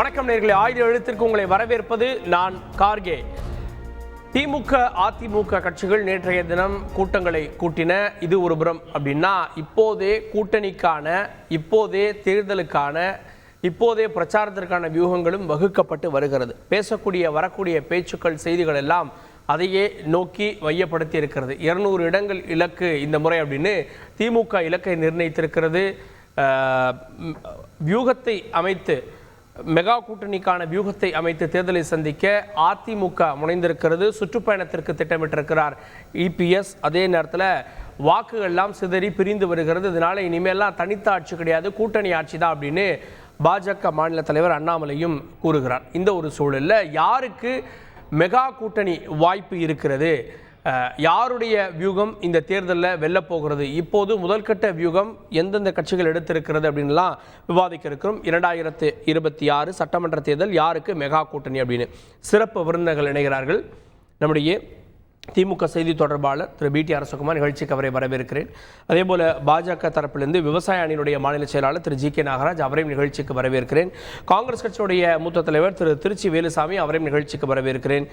வணக்கம் நேயர்களே, ஆயுத எழுத்திற்கு உங்களை வரவேற்பது நான் கார்கே. திமுக அதிமுக கட்சிகள் நேற்றைய தினம் கூட்டங்களை கூட்டின. இது ஒரு புறம் அப்படின்னா, இப்போதே கூட்டணிக்கான, இப்போதே தேர்தலுக்கான, இப்போதே பிரச்சாரத்திற்கான வியூகங்களும் வகுக்கப்பட்டு வருகிறது. வரக்கூடிய பேச்சுக்கள், செய்திகள் எல்லாம் அதையே நோக்கி மையப்படுத்தி இருக்கிறது. 200 இடங்கள் இலக்கு இந்த முறை அப்படின்னு திமுக இலக்கை நிர்ணயித்திருக்கிறது. வியூகத்தை அமைத்து, மெகா கூட்டணிக்கான வியூகத்தை அமைத்து தேர்தலை சந்திக்க அதிமுக முனைந்திருக்கிறது. சுற்றுப்பயணத்திற்கு திட்டமிட்டிருக்கிறார் இபிஎஸ். அதே நேரத்தில் வாக்குகள் எல்லாம் சிதறி பிரிந்து வருகிறது. இதனால இனிமேலாம் தனித்த ஆட்சி கிடையாது, கூட்டணி ஆட்சி தான் அப்படின்னு பாஜக மாநில தலைவர் அண்ணாமலையும் கூறுகிறார். இந்த ஒரு சூழலில் யாருக்கு மெகா கூட்டணி வாய்ப்பு இருக்கிறது, யாருடைய வியூகம் இந்த தேர்தலில் வெல்லப் போகிறது, இப்போது முதல்கட்ட வியூகம் எந்தெந்த கட்சிகள் எடுத்திருக்கிறது அப்படின்லாம் விவாதிக்க இருக்கிறோம். 2026 சட்டமன்ற தேர்தல் யாருக்கு மெகா கூட்டணி அப்படின்னு சிறப்பு விருந்தினர்கள் இணைகிறார்கள். நம்முடைய திமுக செய்தி தொடர்பாளர் திரு பிடி அரசகுமார் நிகழ்ச்சிக்கு அவரை வரவேற்கிறேன். அதே போல பாஜக தரப்பிலிருந்து விவசாய அணியினுடைய மாநில செயலாளர் திரு ஜி.கே. நாகராஜ், அவரையும் நிகழ்ச்சிக்கு வரவேற்கிறேன். காங்கிரஸ் கட்சியுடைய மூத்த தலைவர் திரு திருச்சி வேலுசாமி, அவரையும் நிகழ்ச்சிக்கு வரவேற்கிறேன்.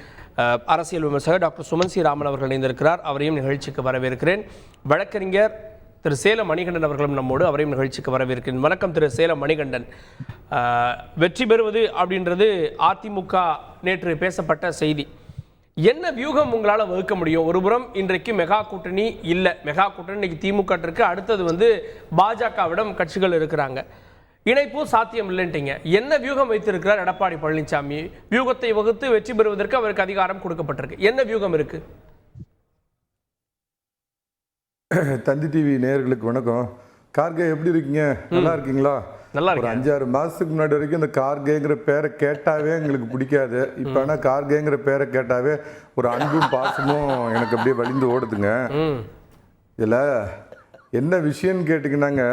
அரசியல் விமர்சகர் டாக்டர் சுமன் சி ராமன் அவர்கள் இணைந்திருக்கிறார், அவரையும் நிகழ்ச்சிக்கு வரவேற்கிறேன். வழக்கறிஞர் திரு சேலம் மணிகண்டன் அவர்களும் நம்மோடு, அவரையும் நிகழ்ச்சிக்கு வரவேற்கிறேன். வணக்கம் திரு சேலம் மணிகண்டன். வெற்றி பெறுவது அப்படின்றது அதிமுக நேற்று பேசப்பட்ட செய்தி. என்ன வியூகம் உங்களால் வகுக்க முடியும்? ஒருபுறம் இன்றைக்கு மெகா கூட்டணி இல்லை, மெகா கூட்டணி இன்னைக்கு திமுக இருக்கு, அடுத்தது பாஜகவிடம் கட்சிகள் இருக்கிறாங்க, இணைப்பு சாத்தியம் இல்லைன்ட்டீங்க. என்ன வியூகம் வைத்திருக்கிறார் எடப்பாடி பழனிசாமி? வியூகத்தை வகுத்து வெற்றி பெறுவதற்கு அவருக்கு அதிகாரம் கொடுக்கப்பட்டிருக்கு. என்ன வியூகம் இருக்கு? தந்தி டிவி நேயர்களுக்கு வணக்கம். கார்கே எப்படி இருக்கீங்க? நல்லா இருக்கீங்களா? நல்லா ஒரு 5-6 மாதத்துக்கு முன்னாடி வரைக்கும் இந்த கார்கேங்கிற பேரை கேட்டாவே எங்களுக்கு பிடிக்காது. இப்போ ஆனால் கார்கேங்கிற பேரை கேட்டாவே ஒரு அன்பும் பாசமும் எனக்கு அப்படியே வலிந்து ஓடுதுங்க. இதில் என்ன விஷயம்னு கேட்டிங்கன்னாங்க,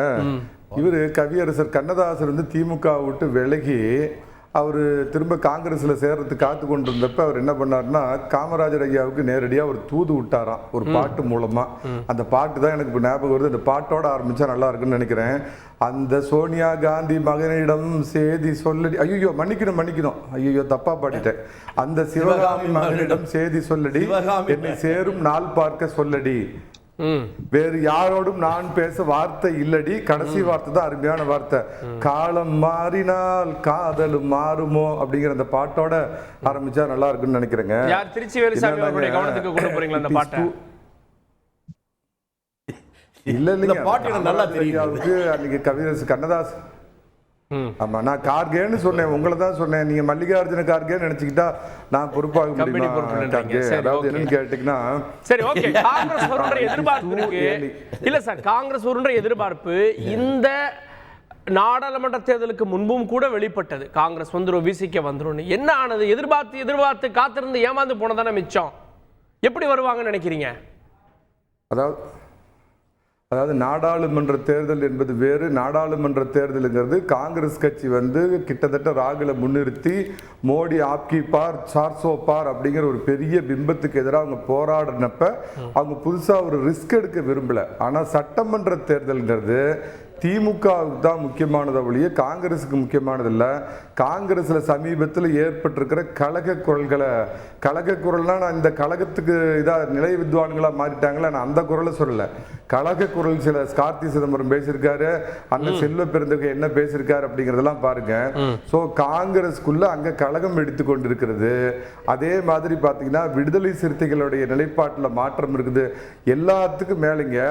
இவர் கவியரசர் கண்ணதாசர் திமுக விட்டு விலகி அவர் திரும்ப காங்கிரஸில் சேர்றதுக்கு காத்து கொண்டு இருந்தப்ப அவர் என்ன பண்ணார்னா, காமராஜர் ஐயாவுக்கு நேரடியாக ஒரு தூது விட்டாராம் ஒரு பாட்டு மூலமாக. அந்த பாட்டு தான் எனக்கு இப்போ ஞாபகம் வருது. அந்த பாட்டோட ஆரம்பித்தா நல்லா இருக்குன்னு நினைக்கிறேன். அந்த சோனியா காந்தி மகனிடம் சேதி சொல்லடி, ஐயோ மன்னிக்கணும், ஐயோ தப்பா பாடிட்டேன். அந்த சிவகாமி மகனிடம் சேதி சொல்லடி, என்னை சேரும் நாள் பார்க்க சொல்லடி, வேறு யாரோடும் நான் பேச வார்த்தை இல்லடி. கடைசி வார்த்தை தான் அருமையான வார்த்தை, காலம் மாறினால் காதலும் மாறுமோ அப்படிங்கிற அந்த பாட்டோட ஆரம்பிச்சா நல்லா இருக்குன்னு நினைக்கிறேங்க. திருச்சி வேலுசாமி அவருடைய கவனத்துக்கு கொண்டு போறீங்களா அந்த பாட்டை? இல்ல இல்லைங்க, பாட்டு நல்லா தெரியும். அன்னைக்கு கவியரசு கண்ணதாஸ், ஆமா நான் கார்கேன்னு சொன்னேன், உங்களை தான் சொன்னேன். நீங்க மல்லிகார்ஜுன கார்கேன்னு நினைச்சுக்கிட்டா நான் பொறுப்பாக முடியுமா? அதாவது என்னன்னு கேட்டீங்கன்னா, சரி ஓகே, காங்கிரஸ் வருன்ற எதிர்பார்ப்பு இருக்கு இல்ல சார்? காங்கிரஸ் வருன்ற எதிர்பார்ப்பு இந்த நாடாளுமன்ற தேர்தலுக்கு முன்பும் கூட வெளிப்பட்டது. காங்கிரஸ் வந்துரும், விசிக்க வந்துரும். என்ன ஆனது? எதிர்பார்த்து காத்திருந்து ஏமாந்து போனதானே மிச்சம். எப்படி வருவாங்கன்னு நினைக்கிறீங்க? அதாவது நாடாளுமன்ற தேர்தல் என்பது வேறு. நாடாளுமன்ற தேர்தலுங்கிறது காங்கிரஸ் கட்சி கிட்டத்தட்ட ராகுலை முன்னிறுத்தி மோடி ஆப்கி பார் 400 பார் அப்படிங்கிற ஒரு பெரிய பிம்பத்துக்கு எதிராக அவங்க போராடினப்ப அவங்க புதுசாக ஒரு ரிஸ்க் எடுக்க விரும்பல. ஆனால் சட்டமன்ற தேர்தல்ங்கிறது திமுகவுக்கு தான் முக்கியமானதை ஒழிய காங்கிரஸுக்கு முக்கியமானது இல்லை. காங்கிரஸில் சமீபத்தில் ஏற்பட்டிருக்கிற கழக குரல்னா, நான் இந்த கழகத்துக்கு இதாக நிலை வித்வான்களாக மாறிட்டாங்களே, நான் அந்த குரலை சொல்லலை. கழக குரல் சில கார்த்தி சிதம்பரம் பேசியிருக்காரு, அண்ணன் செல்வ பெருந்தகை என்ன பேசியிருக்காரு அப்படிங்கிறதெல்லாம் பாருங்க. ஸோ காங்கிரஸ்குள்ள அங்கே கழகம் எடுத்து கொண்டிருக்கிறது. அதே மாதிரி பார்த்தீங்கன்னா விடுதலை சிறுத்தைகளுடைய நிலைப்பாட்டில் மாற்றம் இருக்குது. எல்லாத்துக்கும் மேலேங்க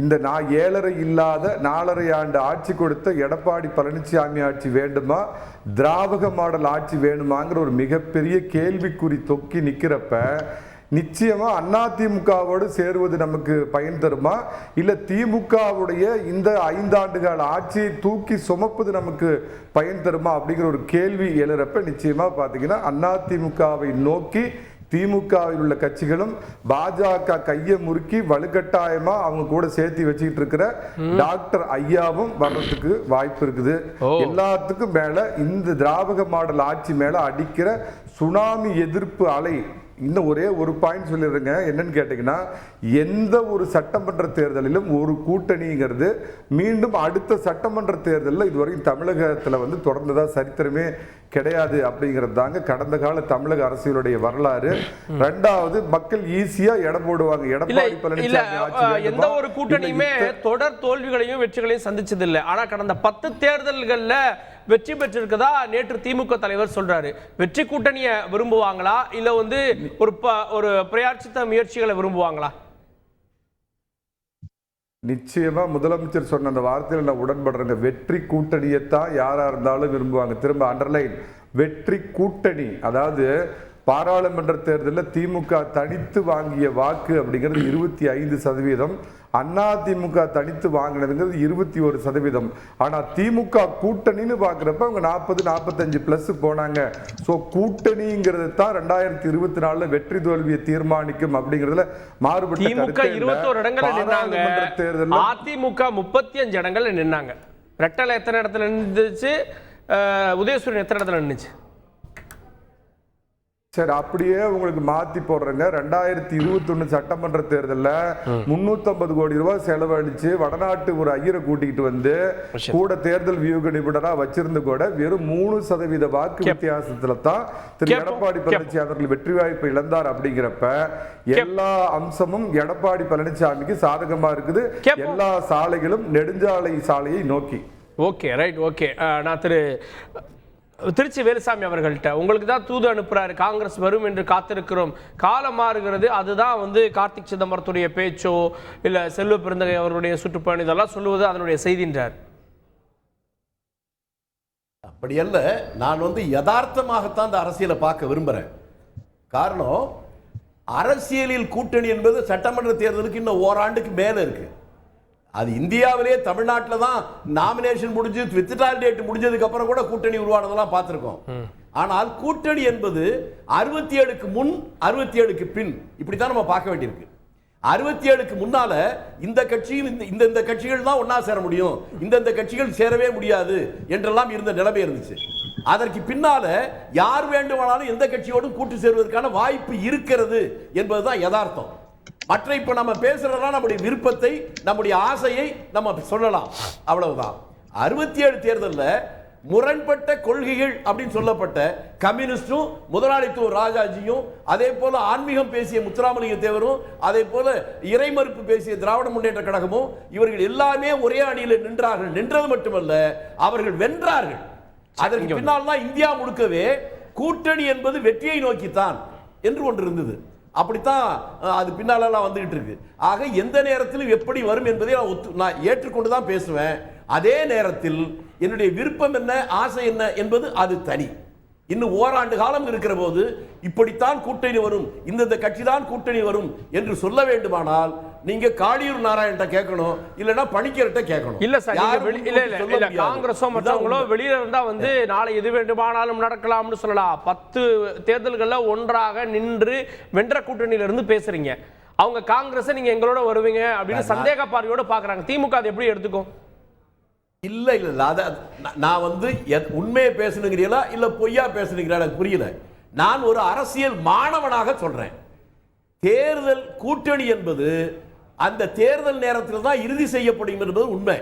இந்த 7.5 இல்லாத 4.5 ஆண்டு ஆட்சி கொடுத்த எடப்பாடி பழனிசாமி ஆட்சி வேண்டுமா, திராவிட மாடல் ஆட்சி வேணுமாங்கிற ஒரு மிகப்பெரிய கேள்விக்குறி தொக்கி நிற்கிறப்ப நிச்சயமா அதிமுகவோடு சேருவது நமக்கு பயன் தருமா, இல்ல திமுகவுடைய இந்த 5 ஆண்டுகால ஆட்சியை தூக்கி சுமப்பது நமக்கு பயன் தருமா அப்படிங்கிற ஒரு கேள்வி எழுறப்ப நிச்சயமா பாத்தீங்கன்னா அதிமுகவை நோக்கி திமுகவில் உள்ள கட்சிகளும் பாஜக கையை முறுக்கி வலுக்கட்டாயமா அவங்க கூட சேர்த்து வச்சுக்கிட்டு இருக்கிற டாக்டர் ஐயாவும் வர்றதுக்கு வாய்ப்பு இருக்குது. எல்லாத்துக்கும் மேல இந்த திராவிட மாடல் ஆட்சி மேல அடிக்கிற சுனாமி எதிர்ப்பு அலை இன்னும் ஒரே ஒரு பாயிண்ட் சொல்லிடுறேங்க. என்னன்னு கேட்டீங்கன்னா, எந்த ஒரு சட்டமன்ற தேர்தலிலும் ஒரு கூட்டணிங்கிறது மீண்டும் அடுத்த சட்டமன்ற தேர்தலில் இதுவரைக்கும் தமிழகத்தில் தொடர்ந்ததா சரித்திரமே கிடையாது அப்படிங்கிறது தாங்க கடந்த கால தமிழக அரசியலுடைய வரலாறு. ரெண்டாவது, மக்கள் ஈஸியா இடம் போடுவாங்க. எடப்பாடி பழனிசாமி எந்த ஒரு கூட்டணியுமே தொடர் தோல்விகளையும் வெற்றிகளையும் சந்திச்சது இல்லை. ஆனா கடந்த 10 தேர்தல்கள்ல வெற்றி பெற்றிருக்கதா நேற்று திமுக தலைவர் சொல்றாரு. வெற்றி கூட்டணியை விரும்புவாங்களா இல்ல வந்து ஒரு பிரயாட்சித்த முயற்சிகளை விரும்புவாங்களா? நிச்சயமா முதலமைச்சர் சொன்ன அந்த வார்த்தையில் நான் உடன்படுறேங்க. வெற்றி கூட்டணியைத்தான் யாரா இருந்தாலும் விரும்புவாங்க. திரும்ப அண்டர்லைன், வெற்றி கூட்டணி. அதாவது பாராளுமன்ற தேர்தலில் திமுக தனித்து வாங்கிய வாக்கு அப்படிங்கிறது 25%, அதிமுக தனித்து வாங்கினதுங்கிறது 21%. ஆனா திமுக கூட்டணின்னு பாக்குறப்ப அவங்க 40-45+ போனாங்க. சோ கூட்டணிங்கிறது தான் 2024 வெற்றி தோல்வியை தீர்மானிக்கும் அப்படிங்கிறதுல மாறுபட்ட திமுக 21 இடங்கள்ல நின்னாங்க, அதிமுக 35 இடங்கள்ல நின்னாங்க. ரெட்டலை எத்தனை இடத்துல நின்றுச்சு, உதயசூரியன் எத்தனை இடத்துல நின்னுச்சு? சரி, அப்படியே உங்களுக்கு மாத்தி போடுறேங்க. 2021 சட்டமன்ற தேர்தலில் 350 கோடி ரூபாய் செலவழிச்சு வடநாட்டு ஒரு ஐயரை கூட்டிகிட்டு வந்து கூட தேர்தல் வியூக நிபுணரா வச்சிருந்து கூட வெறும் 3% வாக்கு வித்தியாசத்துல தான் திரு எடப்பாடி பழனிசாமி அவர்கள் வெற்றி வாய்ப்பை இழந்தார். அப்படிங்கிறப்ப எல்லா அம்சமும் எடப்பாடி பழனிசாமிக்கு சாதகமா இருக்குது. எல்லா சாலைகளும் நெடுஞ்சாலை சாலையை நோக்கி. Okay, right, okay. நான் திருச்சி வேலுசாமி அவர்கள்ட்ட உங்களுக்கு தான் தூது அனுப்புறாரு, காங்கிரஸ் வரும் என்று காத்திருக்கிறோம், காலம் மாறுகிறது, அதுதான் வந்து கார்த்திக் சிதம்பரத்துடைய பேச்சோ இல்ல செல்வ பெருந்தகை அவருடைய சுற்றுப்பயணம் இதெல்லாம் சொல்லுவது அதனுடைய செய்தின்றார். அப்படி அல்ல, நான் வந்து யதார்த்தமாகத்தான் இந்த அரசியலை பார்க்க விரும்புறேன். காரணம், அரசியலில் கூட்டணி என்பது சட்டமன்ற தேர்தலுக்கு இன்னும் ஓராண்டுக்கு மேல இருக்கு. அது இந்தியாவிலே தமிழ்நாட்டில் தான் நாமினேஷன் முடிஞ்சு வித்ட்ராயல் டேட் முடிஞ்சதுக்கு அப்புறம் கூட கூட்டணி உருவானதெல்லாம் பார்த்திருக்கோம். ஆனால் கூட்டணி என்பது 67க்கு முன் 67க்கு பின் இப்படித்தான் நம்ம பார்க்க வேண்டியிருக்கு. 67க்கு முன்னால இந்த கட்சியும் இந்த கட்சிகள் தான் ஒன்னா சேர முடியும், இந்த கட்சிகள் சேரவே முடியாது என்றெல்லாம் இருந்த நிலைமை இருந்துச்சு. அதற்கு பின்னால யார் வேண்டுமானாலும் எந்த கட்சியோடும் கூட்டு சேருவதற்கான வாய்ப்பு இருக்கிறது என்பதுதான் யதார்த்தம். மற்ற இப்ப நம்ம பேசுறதெல்லாம் நம்முடைய விருப்பத்தை, நம்முடைய ஆசையை நம்ம சொல்லலாம், அவ்வளவுதான். 67 தேர்தலில் முரண்பட்ட கொள்கைகள் அப்படின்னு சொல்லப்பட்ட கம்யூனிஸ்டும் முதலாளித்துவ ராஜாஜியும், அதே போல ஆன்மீகம் பேசிய முத்துராமலிங்க தேவரும், அதே போல இறைமறுப்பு பேசிய திராவிட முன்னேற்ற கழகமும், இவர்கள் எல்லாமே ஒரே அணியில் நின்றார்கள். நின்றது மட்டுமல்ல, அவர்கள் வென்றார்கள். அதற்கு பின்னால் தான் இந்தியா முழுக்கவே கூட்டணி என்பது வெற்றியை நோக்கித்தான் என்று ஒன்று இருந்தது. அப்படித்தான் அது பின்னாலெல்லாம் வந்துகிட்டு இருக்கு. ஆக எந்த நேரத்திலும் எப்படி வரும் என்பதை நான் ஏற்றுக்கொண்டுதான் பேசுவேன். அதே நேரத்தில் என்னுடைய விருப்பம் என்ன, ஆசை என்ன என்பது அது தனி. இன்னும் ஓராண்டு காலம் இருக்கிற போது இப்படித்தான் கூட்டணி வரும், இந்த கட்சி தான் கூட்டணி வரும் என்று சொல்ல வேண்டுமானால் நீங்க காளியூர் நாராயணட்ட கேட்கணும், இல்லனா பணிக்கர்ட்ட கேட்கணும். இல்ல சார், இல்ல காங்கிரஸோ மற்றவங்களோ வெளியில இருந்தா வந்து நாளை எது வேண்டுமானாலும் நடக்கலாம்னு சொல்லலாம். 10 தேர்தல்கள்ல ஒன்றாக நின்று வென்ற கூட்டணியில இருந்து பேசுறீங்க. அவங்க காங்கிரஸ் நீங்க எங்களோட வருவீங்க அப்படின்னு சந்தேக பார்வையோட பாக்குறாங்க. திமுக அதை எப்படி எடுத்துக்கும்? இல்ல இல்ல, நான் வந்து உண்மையை பேசணுங்கிறீங்களா இல்ல பொய்யா பேசணுங்கிறா எனக்கு புரியல. நான் ஒரு அரசியல் மாணவனாக சொல்றேன். தேர்தல் கூட்டணி என்பது அந்த தேர்தல் நேரத்தில் தான் இறுதி செய்யப்படும் என்பது உண்மை.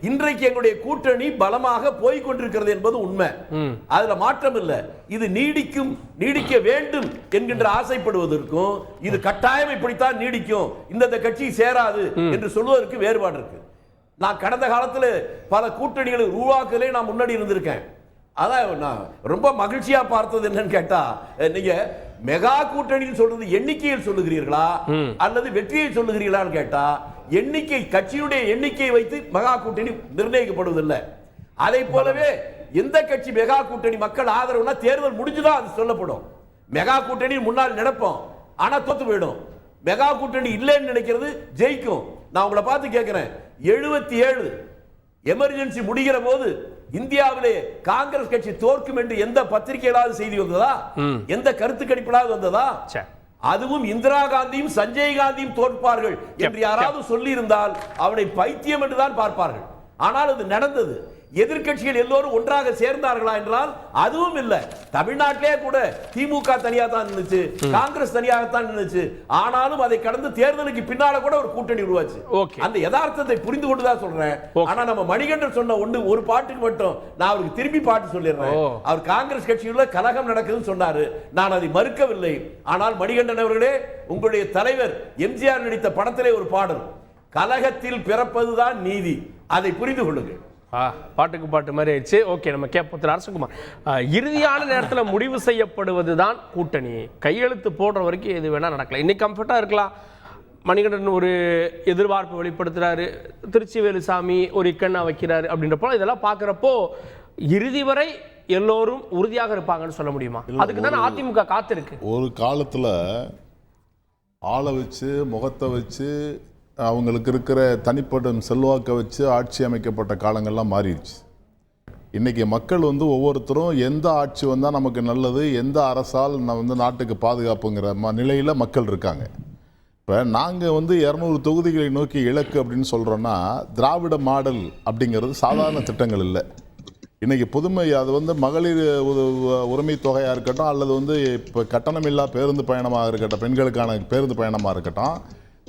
இன்றைக்கு எங்களுடைய கூட்டணி பலமாக போய் கொண்டிருக்கிறது என்பது உண்மை, அதுல மாற்றம் இல்லை. இது நீடிக்கும், நீடிக்க வேண்டும் என்கின்ற ஆசைப்படுவதற்கும் இது கட்டாயம் இப்படித்தான் நீடிக்கும், இந்த கட்சி சேராது என்று சொல்வதற்கு வேறுபாடு இருக்கு. நான் கடந்த காலத்தில் பல கூட்டணிகளை உருவாக்கலே நான் முன்னாடி இருந்திருக்கேன். அதான் நான் ரொம்ப மகிழ்ச்சியா பார்த்தது என்னன்னு கேட்டா, நீங்க மெகா கூட்டணின்னு சொல்றது எண்ணிக்கையில் சொல்லுகிறீர்களா அல்லது வெற்றியை சொல்லுகிறீர்களான்னு கேட்டா, எண்ணிக்கை, கட்சியுடைய எண்ணிக்கையை வைத்து மெகா கூட்டணி நிர்ணயிக்கப்படுவதில்லை. அதை போலவே எந்த கட்சி மெகா கூட்டணி மக்கள் ஆதரவுனா தேர்தல் முடிஞ்சுதான் அது சொல்லப்படும். மெகா கூட்டணி முன்னால் நினைப்போம், ஆனா தோத்து போயிடும். மெகா கூட்டணி இல்லைன்னு நினைக்கிறது ஜெயிக்கும். நான் உங்களை பார்த்து கேட்கிறேன், 77 எமர்ஜென்சி முடிகிற போது இந்தியாவிலே காங்கிரஸ் கட்சி தோற்கும் என்று எந்த பத்திரிகையிலாவது செய்தி வந்ததா? எந்த கருத்து கணிப்பிலாவது வந்ததா? அதுவும் இந்திரா காந்தியும் சஞ்சய் காந்தியும் தோற்பார்கள் என்று யாராவது சொல்லி இருந்தால் அவனை பைத்தியம் என்றுதான் பார்ப்பார்கள். ஆனால் அது நடந்தது. எதிர்க்கட்சிகள் எல்லோரும் ஒன்றாக சேர்ந்தார்களா என்றால் அதுவும் இல்ல. தமிழ்நாட்டிலே கூட திமுக தனியா தான் நின்னுச்சு, காங்கிரஸ் தனியாகத்தான் நின்னுச்சு. ஆனாலும் அதை கடந்து தேர்தலுக்கு பின்னால கூட ஒரு கூட்டணி உருவாச்சு. அந்த யதார்த்தத்தை புரிந்து கொண்டுதான் சொல்றேன். ஆனா நம்ம மணிகண்டன் சொன்ன ஒரு பாட்டுக்கு மட்டும் நான் அவருக்கு திரும்பி பாட்டு சொல்லிடுறேன். அவர் காங்கிரஸ் கட்சியுள்ள கலகம் நடக்குதுன்னு சொன்னாரு, நான் அதை மறுக்கவில்லை. ஆனால் மணிகண்டன் அவர்களே, உங்களுடைய தலைவர் எம்ஜிஆர் நடித்த படத்திலே ஒரு பாடல், கலகத்தில் பிறப்பதுதான் நீதி, அதை புரிந்து கொள்ளுங்கள். பாட்டுக்கு பாட்டு மாதிரி ஆயிடுச்சு. ஓகே, நம்ம கேட்போம் அரசகுமார். இறுதியான நேரத்தில் முடிவு செய்யப்படுவதுதான் கூட்டணி. கையெழுத்து போடுற வரைக்கும் எது வேணா நடக்கலாம். இன்னைக்கு கம்ஃபர்ட்டா இருக்கலாம். மணிகண்டன் ஒரு எதிர்பார்ப்பு வெளிப்படுத்துறாரு, திருச்சி வேலுசாமி ஒரு இக்கண்ணா வைக்கிறாரு அப்படின்றப்போ இதெல்லாம் பார்க்குறப்போ இறுதி வரை எல்லோரும் உறுதியாக இருப்பாங்கன்னு சொல்ல முடியுமா? அதுக்கு தானே அதிமுக காத்திருக்கு. ஒரு காலத்தில் ஆளை வச்சு முகத்தை வச்சு அவங்களுக்கு இருக்கிற தனிப்பட்ட செல்வாக்கை வச்சு ஆட்சி அமைக்கப்பட்ட காலங்கள்லாம் மாறிடுச்சு. இன்றைக்கி மக்கள் ஒவ்வொருத்தரும் எந்த ஆட்சி வந்தால் நமக்கு நல்லது, எந்த அரசால் நாட்டுக்கு பாதுகாப்புங்கிற நிலையில் மக்கள் இருக்காங்க. இப்போ நாங்கள் 200 தொகுதிகளை நோக்கி இலக்கு அப்படின்னு சொல்கிறோன்னா, திராவிட மாடல் அப்படிங்கிறது சாதாரண திட்டங்கள் இல்லை. இன்றைக்கி புதுமை அது மகளிர் உரிமை தொகையாக இருக்கட்டும், அல்லது இப்போ கட்டணமில்லா பேருந்து பயணமாக இருக்கட்டும், பெண்களுக்கான பேருந்து பயணமாக இருக்கட்டும்,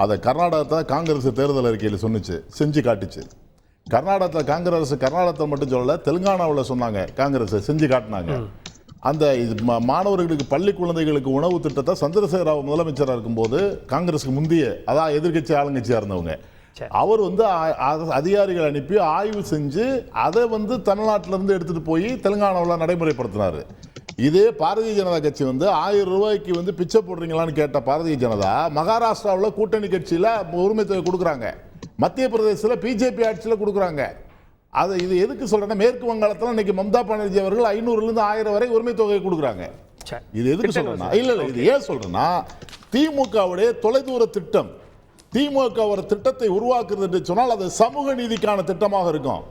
அதை கர்நாடகத்தில் காங்கிரஸ் தேர்தல் அறிக்கையில் சொன்னிச்சு, செஞ்சு காட்டுச்சு. கர்நாடகத்தில் மட்டும் சொல்லலை, தெலுங்கானாவில் சொன்னாங்க, காங்கிரஸ் செஞ்சு காட்டினாங்க. அந்த மாணவர்களுக்கு பள்ளி குழந்தைகளுக்கு உணவு திட்டத்தை சந்திரசேகர ராவ் முதலமைச்சராக இருக்கும்போது காங்கிரஸுக்கு முந்தைய, அதான் எதிர்கட்சி ஆளுங்கட்சியாக இருந்தவங்க, அவர் அதிகாரிகள் அனுப்பி ஆய்வு செஞ்சு அதை தமிழ்நாட்டிலிருந்து எடுத்துட்டு போய் தெலுங்கானாவில் நடைமுறைப்படுத்தினார். இதே பாரதிய ஜனதா கட்சி 1000 ரூபாய்க்கு பிச்சை போடுறீங்களான்னு கேட்ட பாரதிய ஜனதா மகாராஷ்டிராவில் கூட்டணி கட்சியில் உரிமை தொகை கொடுக்குறாங்க, மத்திய பிரதேசத்தில் பிஜேபி ஆட்சியில் கொடுக்குறாங்க. இது எதுக்கு சொல்றேன்னா, மேற்கு வங்காளத்தில் இன்னைக்கு மம்தா பானர்ஜி அவர்கள் 500லேருந்து 1000 வரை உரிமை தொகையை கொடுக்குறாங்க. இது எதுக்கு சொல்றேன்னா, இல்ல இது ஏன் சொல்றேன்னா, திமுகவுடைய தொலைதூர திட்டம், திமுக ஒரு திட்டத்தை உருவாக்குறது என்று சொன்னால் அது சமூக நீதிக்கான திட்டமாக இருக்கும்.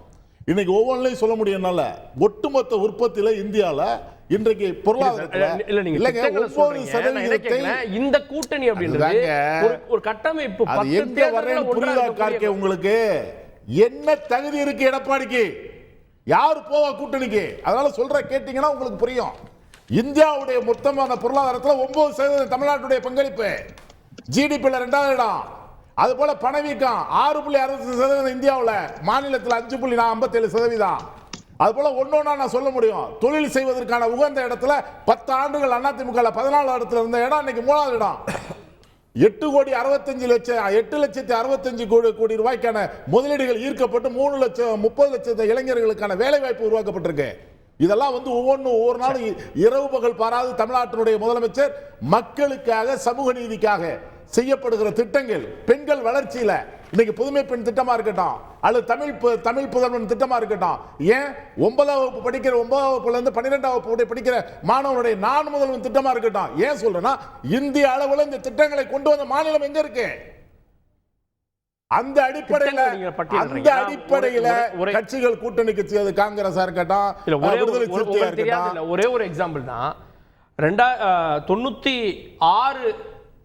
இன்னைக்கு ஒவ்வொன்றையும் சொல்ல முடியும்னால ஒட்டுமொத்த உற்பத்தியில இந்தியாவில் இன்றைக்கு பொருளாதாரத்தில் இந்த கூட்டணி அப்படின்றது ஒரு கட்டமைப்பு. அது எங்க வர்றேன்னு புரியுதா கார்கே உங்களுக்கு? என்ன தகுதி இருக்கு எடப்பாடிக்கு? யாரு போவா கூட்டணிக்கு? அதனால சொல்ற கேட்டீங்கன்னா உங்களுக்கு புரியும். இந்தியாவுடைய மொத்தமான பொருளாதாரத்தில் 9% தமிழ்நாட்டுடைய பங்களிப்பு, ஜிடிபியில் 2வது இடம். அது போல பணவீக்கம் 6.60% இந்தியாவில், மாநிலத்தில் 5.57%. அது போல ஒன்னொன்னா நான் சொல்ல முடியும். தொழில் செய்வதற்கான உகந்த இடத்துல 10 ஆண்டுகள் அதிமுக 14 இடத்துல இருந்த இடம் இன்னைக்கு 3வது இடம். 8,65,00,000 கோடி ரூபாய்க்கான முதலீடுகள் ஈர்க்கப்பட்டு 3,30,00,000 இளைஞர்களுக்கான வேலை வாய்ப்பு உருவாக்கப்பட்டிருக்கு. இதெல்லாம் ஒவ்வொரு நாளும் இரவு பகல் பாராது தமிழ்நாட்டினுடைய முதலமைச்சர் மக்களுக்காக சமூக நீதிக்காக செய்யப்படுகிற திட்டங்கள். பெண்கள் வளர்ச்சியில இன்னைக்கு புதுமை பெண் திட்டமா இருக்கட்டும், அல்லது தமிழ் புதல்வன் திட்டமா இருக்கட்டும், ஏன் 9ஆம் வகுப்பு படிக்கிற 9ஆம் வகுப்புல இருந்து 12ஆம் வகுப்பு படிக்கிற மாணவனுடைய நான் முதல்வன் திட்டமா இருக்கட்டும், ஏன் சொல்றேன்னா, இந்திய அளவில் இந்த திட்டங்களை கொண்டு வந்த மாநிலம் எங்க இருக்கு? அந்த அடிப்படையில கட்சிகள் கூட்டணிக்கு செய்வது காங்கிரஸா இருக்கட்டும், ஒரே ஒரு எக்ஸாம்பிள் தான். 96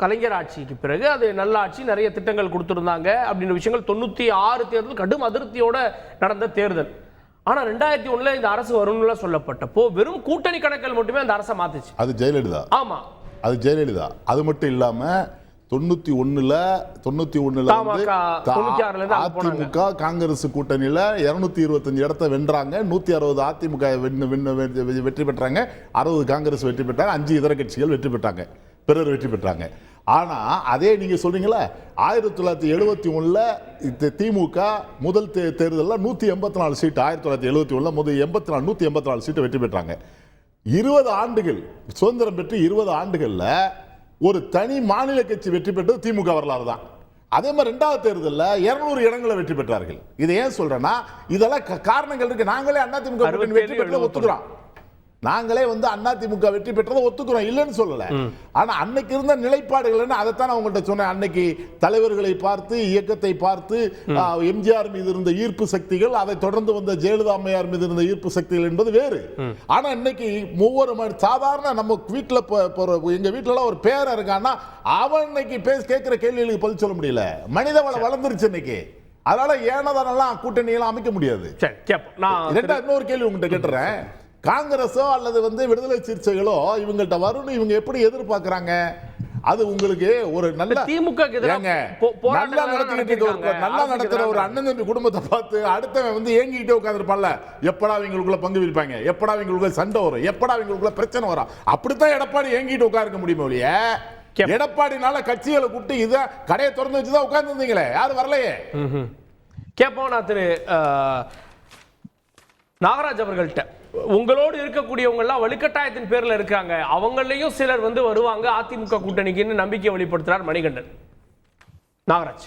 கலைஞர் ஆட்சிக்கு பிறகு அது நல்ல ஆட்சி, நிறைய திட்டங்கள் கொடுத்திருந்தாங்க அப்படின்ற விஷயங்கள். 96 தேர்தல் கடும் அதிருப்தியோட நடந்த தேர்தல். ஆனா 2001 இந்த அரசு வரும்னு சொல்லப்பட்டப்போ வெறும் கூட்டணி கணக்கில் மட்டுமே அந்த அரசை மாத்துச்சு. அது ஜெயலலிதா. ஆமா, அது ஜெயலலிதா. அது மட்டும் இல்லாம 91ல அதிமுக காங்கிரஸ் கூட்டணியில 225 இடத்தை வென்றாங்க. 160 அதிமுக வெற்றி பெற்றாங்க, 60 காங்கிரஸ் வெற்றி பெற்றாங்க, 5 இதர கட்சிகள் வெற்றி பெற்றாங்க, பிறர் வெற்றி பெற்றாங்க. ஆனா அதே நீங்க சொல்றீங்களா, 1971ல திமுக முதல் தேர்தலில் 184 சீட்டு, 1971ல முதல் 184 சீட்டு வெற்றி பெற்றாங்க. 20 ஆண்டுகள் சுதந்திரம் பெற்று 20 ஆண்டுகள்ல ஒரு தனி மாநில கட்சி வெற்றி பெற்றது திமுக வரலாறு தான். அதே மாதிரி 2வது தேர்தலில் 200 இடங்களை வெற்றி பெற்றார்கள். இதை ஏன் சொல்றேன்னா, இதெல்லாம் காரணங்கள் இருக்கு. நாங்களே அதிமுக வெற்றி பெற்றதை ஒத்துக்கிறோம். நாங்களே அதிமுக வெற்றி பெற்றதை ஒத்துக்கிறோம், இல்லைன்னு சொல்லல. ஆனா அன்னைக்கு இருந்த நிலைப்பாடுகள் அதைத்தான் அவங்கள்ட்ட சொன்னேன். அன்னைக்கு தலைவர்களை பார்த்து, இயக்கத்தை பார்த்து, எம்ஜிஆர் மீது இருந்த ஈர்ப்பு சக்திகள், அதை தொடர்ந்து வந்த ஜெயலலிதா அம்மையார் மீது இருந்த ஈர்ப்பு சக்திகள் என்பது வேறு. ஆனா இன்னைக்கு ஒவ்வொரு சாதாரண நம்ம வீட்டுல எங்க வீட்டுல ஒரு பேரன் இருக்கான்னா அவன் இன்னைக்கு கேட்கிற கேள்விகளுக்கு பதில் சொல்ல முடியல. மனித வளம் வளர்ந்துருச்சு. இன்னைக்கு அதனால ஏனதானெல்லாம் கூட்டணியெல்லாம் அமைக்க முடியாது. சரி கேட்போம். நான் இன்னொரு கேள்வி உங்ககிட்ட கேட்டுறேன். காங்கிரஸோ அல்லது விடுதலை சிறுத்தைகளோ இவங்கள்ட்ட வரும்னு இவங்க எப்படி எதிர்பார்க்கறாங்க? அது உங்களுக்கு ஒரு நல்ல திமுக நல்லா நடத்துற ஒரு அண்ணன் தம்பி குடும்பத்தை பார்த்து அடுத்தவன் ஏங்கிட்டே உட்கார்ந்துருப்பான்ல, எப்படா இவங்களுக்குள்ள பங்கு விரிப்பாங்க, எப்படா இவங்களுக்குள்ள சண்டை வரும், எப்படா இவங்களுக்குள்ள பிரச்சனை வரும், அப்படித்தான் எடப்பாடி ஏங்கிட்டு உட்கார்க்க முடியுமே ஒழிய எடப்பாடினால கட்சிகளை கூப்பிட்டு இதை கடையை திறந்து வச்சுதான் உட்கார்ந்து இருந்தீங்களே, யாரும் வரலையே. கேட்போம். நான் திரு நாகராஜ் அவர்கள்ட்ட, உங்களோடு இருக்கக்கூடியவங்க எல்லாம் வலுக்கட்டாயத்தின் பேர்ல இருக்காங்க, அவங்களையும் சிலர் வருவாங்க அதிமுக கூட்டணிக்குன்னு நம்பிக்கை வெளிப்படுத்துறார் மணிகண்டன். நாகராஜ்.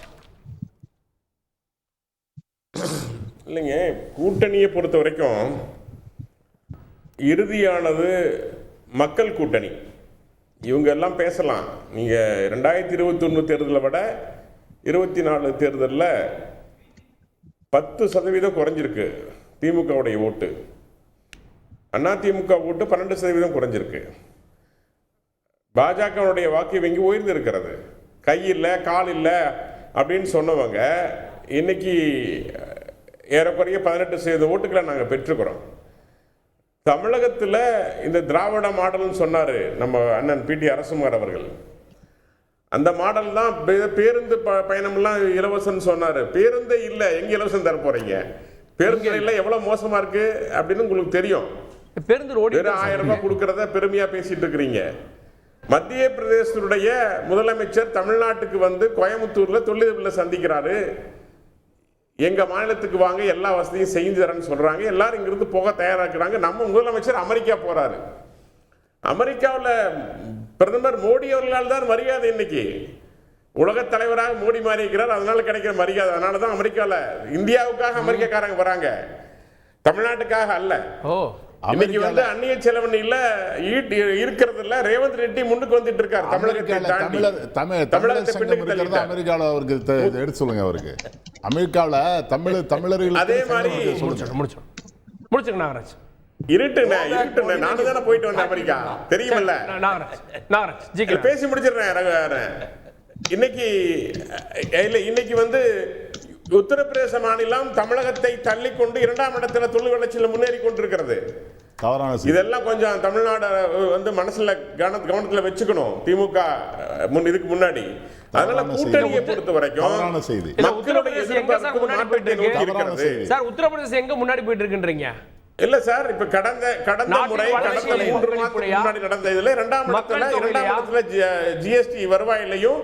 இல்லைங்க, கூட்டணியை பொறுத்த வரைக்கும் இறுதியானது மக்கள் கூட்டணி. இவங்க எல்லாம் பேசலாம். நீங்க 2021 தேர்தலை விட 24 தேர்தலில் 10% குறைஞ்சிருக்கு திமுகவுடைய ஓட்டு. அதிமுக ஓட்டு 12% குறைஞ்சிருக்கு. பாஜகவுடைய வாக்கு வங்கி உயர்ந்து இருக்கிறது. கை இல்லை கால் இல்லை அப்படின்னு சொன்னவங்க இன்னைக்கு ஏறக்குறைய 18% ஓட்டுக்களை நாங்கள் பெற்றுக்கிறோம். தமிழகத்தில் இந்த திராவிட மாடல்னு சொன்னார் நம்ம அண்ணன் பிடி அரசுமார் அவர்கள். அந்த மாடல் தான் பேருந்து பயணம்லாம் இலவசம்னு சொன்னார். பேருந்தே இல்லை, எங்கே இலவசம் தர போறீங்க? பேருந்து இல்லை எவ்வளவு மோசமா இருக்கு அப்படின்னு உங்களுக்கு தெரியும். பேருந்து வெறும் 1000 ரூபாய் கொடுக்கறத பெருமையா பேசிட்டு இருக்கிறீங்க. மத்திய பிரதேசத்துடைய முதலமைச்சர் தமிழ்நாட்டுக்கு கோயம்புத்தூர்ல தொழிலதிபர்களை சந்திக்கிறாரு. எங்க மாநிலத்துக்கு வாங்க, எல்லா வசதியும் செஞ்சு தரேன்னு சொல்றாங்க. எல்லாரும் இங்கிருந்து போக தயாராக்குறாங்க. நம்ம முதலமைச்சர் அமெரிக்கா போறாரு. அமெரிக்காவில் பிரதமர் மோடி அவர்களால் தான் மரியாதை. இன்னைக்கு உலக தலைவராக மோடி மாறி இருக்கிறார், அதனால கிடைக்கிற மரியாதை. அதனால தான் அமெரிக்காவில் இந்தியாவுக்காக அமெரிக்காக்காரங்க வராங்க, தமிழ்நாட்டுக்காக அல்ல. இன்னைக்கு அந்நிய செலவணியில இருக்கிறது இல்ல. ரேவந்த் ரெட்டி முன்னுக்கு வந்துட்டு இருக்காரு. அமெரிக்காவில் அவருக்கு எடுத்து சொல்லுங்க. அவருக்கு அமெரிக்காவில் தமிழர்கள் அதே மாதிரி முடிச்சுங்க நாகராஜ். இருட்டுண்ணே நானும் தானே போயிட்டு வந்தேன் அமெரிக்கா, தெரியுமில்ல. நாகராஜ் பேசி முடிச்சிடுறேன். இன்னைக்கு உத்தரப்பிரதேச மாநிலம் தமிழகத்தை தள்ளி கொண்டு 2ஆம் இடத்துல தொழில் வளர்ச்சியில் முன்னேறி கொண்டிருக்கிறது. இதெல்லாம் கொஞ்சம் தமிழ்நாடு மனசுல கவனத்துல வச்சுக்கணும் திமுக இதுக்கு முன்னாடி. அதனால கூட்டணியை பொறுத்த வரைக்கும் உத்தரப்பிரதேசம் எங்க முன்னாடி போயிட்டு இருக்குன்றீங்க? இல்ல சார், இப்ப கடந்த முறை 3 மாதத்துக்கு முன்னாடி நடந்த இதுல 2ஆம் இடத்துல ஜிஎஸ்டி வருவாயிலையும்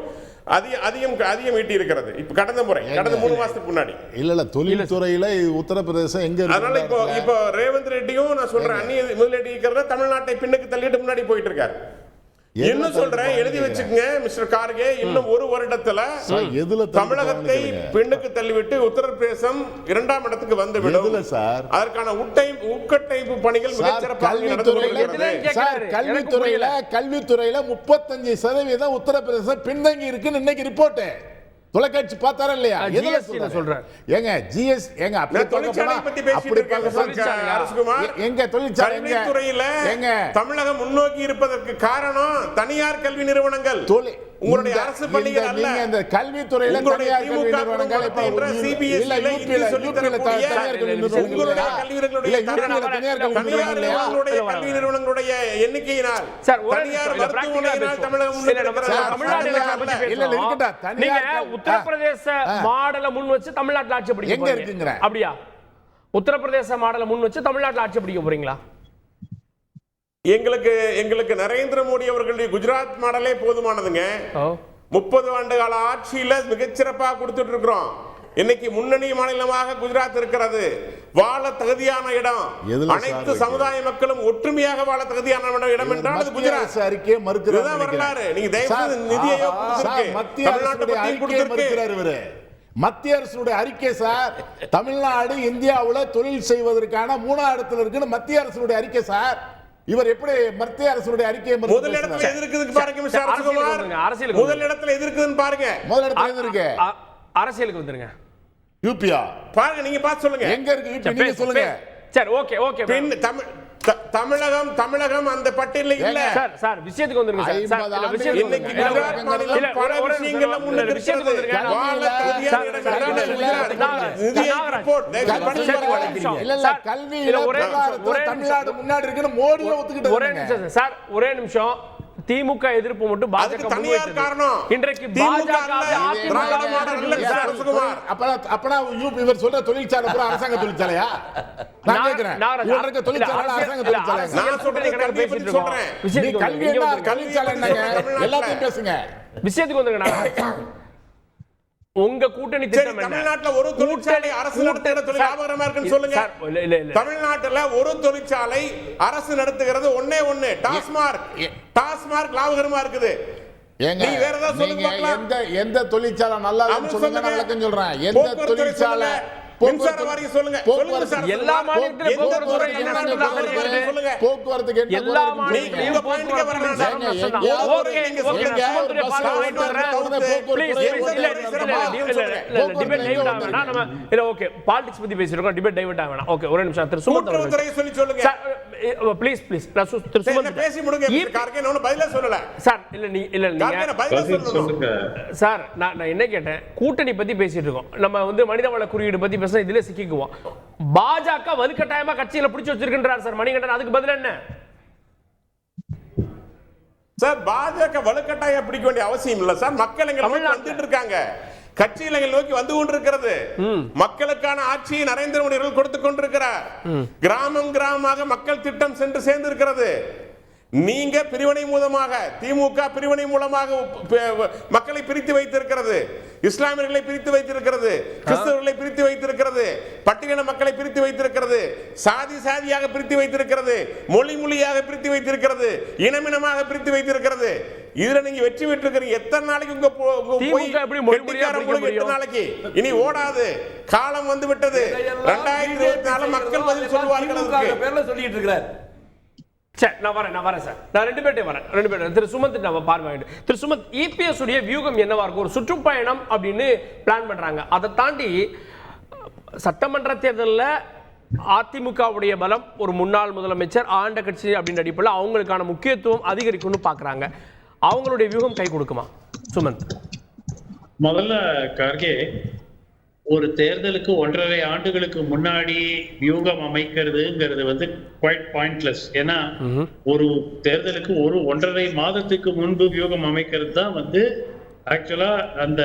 அதிகம் ஈட்டி இருக்கிறது. இப்ப கடந்த 3 மாசத்துக்கு முன்னாடி இல்ல தொழில்துறையில உத்தரப்பிரதேசம் எங்க இருக்கு? அதனால இப்போ ரேவந்த் ரெட்டியும் நான் சொல்றேன், அந்நிய முதலீடு இருக்கிறத தமிழ்நாட்டை பின்னுக்கு தள்ளிட்டு முன்னாடி போயிட்டு இருக்காரு. இன்னும் சொல்றேன், எழுதி வச்சுக்கங்க மிஸ்டர் கார்கே, இன்னும் 1 வருடத்துல தமிழகத்தை பெண்ணுக்கு தள்ளிவிட்டு உத்தரப்பிரதேசம் 2ஆம் இடத்துக்கு வந்துவிடும். அதற்கான உட்கட்டமைப்பு பணிகள் மிகச்சிறப்பாக கல்வித்துறையில 35% உத்தரப்பிரதேசம் பின்தங்கி இருக்குன்னு இன்னைக்கு ரிப்போர்ட் தொலைக்காட்சி பார்த்தாரா இல்லையா? சொல்றேன் ஏங்க ஜிஎஸ் ஏங்க தொழிற்சாலை பத்தி பேசிட்டு இருக்காங்க அரசுகுமார். எங்க தொழிற்சாலை துறையில தமிழகம் முன்னோக்கி இருப்பதற்கு காரணம் தனியார் கல்வி நிறுவனங்கள். உங்களுடைய அரசு பள்ளிகள் அல்ல. நீங்க இந்த கல்வித்துறையில தனியார் கல்வி நிறுவனங்கள் போன்ற சிபிஎஸ்இ ல இங்கிலீஷ் சொல்லி தரக்கூடிய உங்களுடைய கல்வி நிறுவனங்களுடைய எண்ணிக்கையினால் தனியார் மருத்துவமனையினால் தமிழகம் உத்தரப்பிரதேச மாடலை முன் வச்சு தமிழ்நாட்டில் ஆட்சி பிடிக்க எங்க இருக்குங்க? அப்படியா? உத்தரப்பிரதேச மாடலை முன் வச்சு தமிழ்நாட்டில் ஆட்சி பிடிக்க போறீங்களா? எங்களுக்கு நரேந்திர மோடி அவர்களுடைய குஜராத் மாடலே போதுமானதுங்க. 30 ஆண்டு கால ஆட்சியில மிகச்சிறப்பாக கொடுத்துட்டு இருக்கிறோம். இன்னைக்கு முன்னணி மாநிலமாக குஜராத் இருக்கிறது. வாழ தகுதியான இடம், அனைத்து சமுதாய மக்களும் ஒற்றுமையாக வாழ தகுதியான இடம் என்றால் அது குஜராத். அறிக்கை மறுக்கிறார் வரலாறு. நீங்க தயவு நிதியை மத்திய அரசுடைய அறிக்கை சார். தமிழ்நாடு இந்தியாவுல தொழில் செய்வதற்கான 3ஆம் இடத்துல இருக்குன்னு மத்திய அரசுடைய அறிக்கை சார். இவர் எப்படி மத்திய அரசுடைய அறிக்கையை முதல் இடத்துல எதிர்க்குதுன்னு பாருங்க மிஸ்டர் அரசுகுமார். முதல் இடத்துல எதிர்க்குதுன்னு பாருங்க. முதல் இடத்துல எது இருக்கு? அரசியலுக்கு வந்துருங்க. யூபியா பாருங்க, நீங்க பார்த்து சொல்லுங்க எங்க இருக்கு யூபி, நீங்க சொல்லுங்க. சரி, ஓகே. தமிழகம் அந்த பட்டியலில் இல்ல. சார் விஷயத்துக்கு வந்துருங்க சார். இல்ல விஷயத்துக்கு இன்னைக்கு குஜராத் மாநிலம் பல விஷயங்கள்ல முன்னுக்கு விஷயத்துக்கு இருக்கிறது. தமிழ்நாடு முன்னாடி இருக்குன்னு மோடியே ஒத்துக்கிட்டு ஒரே நிமிஷம் சார், ஒரே நிமிஷம். திமுக எதிர்ப்பு மட்டும் பாஜக தனியார் காரணம். இன்றைக்கு பாஜக அப்பனா இவர் சொல்ற தொழிற்சாலை பூரா அரசாங்க தொழிற்சாலையா? நான் கேக்குறேன், இவர் இருக்க தொழிற்சாலை அரசாங்க தொழிற்சாலை. நான் சொல்றேன் கல்வி பத்தி சொல்றேன். நீ கல்வி என்ன தொழிற்சாலை என்னங்க? எல்லாத்தையும் பேசுங்க. விஷயத்துக்கு வந்துருங்க. உங்க கூட்டணி திட்டம் என்ன? தமிழ்நாட்டுல ஒரு தொழிற்சாலை அரசு நடத்துகிற தொழில் லாபகரமா இருக்குன்னு சொல்லுங்க. தமிழ்நாட்டுல ஒரு தொழிற்சாலை அரசு நடத்துகிறது ஒண்ணே ஒண்ணு, டாஸ்மார்க் லாபகரமா இருக்குது. நீ வேற ஏதாவது சொல்லுங்க. எந்த தொழிற்சாலை நல்லா இருக்குன்னு சொல்லுங்க, நான் விளக்கம் சொல்றேன். எந்த தொழிற்சாலை? மின்சார வாரியம் சொல்லுங்க. எல்லா மாநிலத்திலும் போக்குவரத்துக்கு எல்லா மாநிலத்திலும் பாலிடிக்ஸ் பத்தி பேசிருக்கோம், டிபேட் டைவர்ட் ஆக வேணாம். ஓகே, ஒரே நிமிஷம். திரு சுமந்த் ப்ளீஸ் ப்ளீஸ் திரு சுமந்த் பேசி முடுங்க. கார்கே நான் பதிலே சொல்லல சார். இல்ல நீங்க சார், நான் என்ன கேட்டேன், கூட்டணி பத்தி பேசிட்டு இருக்கோம். நம்ம வந்து மனிதவள குறியீடு பத்தி பேச இதுல சிக்கிக்குவோம். பாஜக வலுக்கட்டாயமா கட்சியில பிடிச்சு வச்சிருக்கின்றார் சார் மணிகண்டன். அதுக்கு பதில் என்ன சார்? பாஜக வலுக்கட்டாயம் பிடிக்க வேண்டிய அவசியம் இல்ல சார். மக்கள் எங்க வந்துட்டு இருக்காங்க, கட்சியில நோக்கி வந்து கொண்டிருக்கிறது. மக்களுக்கான ஆட்சியை நரேந்திர மோடி அவர்கள் கொடுத்துக் கொண்டிருக்கிறார். கிராமம் கிராமமாக மக்கள் திட்டம் சென்று சேர்ந்திருக்கிறது. நீங்க பிரிவினை மூலமாக, திமுக பிரிவினை மூலமாக மக்களை பிரித்து வைத்திருக்கிறது, இஸ்லாமியர்களை பிரித்து வைத்திருக்கிறது, கிறிஸ்தவர்களை பிரித்து வைத்திருக்கிறது, பட்டியலின மக்களை பிரித்து வைத்திருக்கிறது, சாதி சாதியாக பிரித்து வைத்திருக்கிறது, மொழி மொழியாக பிரித்து வைத்திருக்கிறது, இனமினமாக பிரித்து வைத்திருக்கிறது. இதுல நீங்க வெற்றி பெற்றிருக்கிறீங்க. எத்தனை நாளைக்கு உங்க எத்தனை நாளைக்கு? இனி ஓடாது, காலம் வந்து விட்டது. 2024 மக்கள் பதில் சொல்லுவார்கள் சொல்லிட்டு இருக்கிறார். சரி, நான் வரேன் சார். நான் ரெண்டு பேர்ட்டையும் திரு சுமந்த் நம்ம பார்க்க. திரு சுமந்த், இபிஎஸ் உடைய வியூகம் என்னவா இருக்கும்? ஒரு சுற்றுப்பயணம் அப்படின்னு பிளான் பண்றாங்க. அதை தாண்டி சட்டமன்ற தேர்தலில் அதிமுகவுடைய பலம், ஒரு முன்னாள் முதலமைச்சர், ஆண்ட கட்சி அப்படின்ற அடிப்படையில் அவங்களுக்கான முக்கியத்துவம் அதிகரிக்கும்னு பார்க்குறாங்க. அவங்களுடைய வியூகம் கை கொடுக்குமா சுமந்த்? முதல்ல கார்கே, ஒரு தேர்தலுக்கு 1.5 ஆண்டுகளுக்கு முன்னாடி வியூகம் அமைக்கிறதுங்கிறது வந்து குவைட் பாயிண்ட்லெஸ். ஏன்னா ஒரு தேர்தலுக்கு 1.5 மாதத்துக்கு முன்பு வியூகம் அமைக்கிறது தான் வந்து ஆக்சுவலா அந்த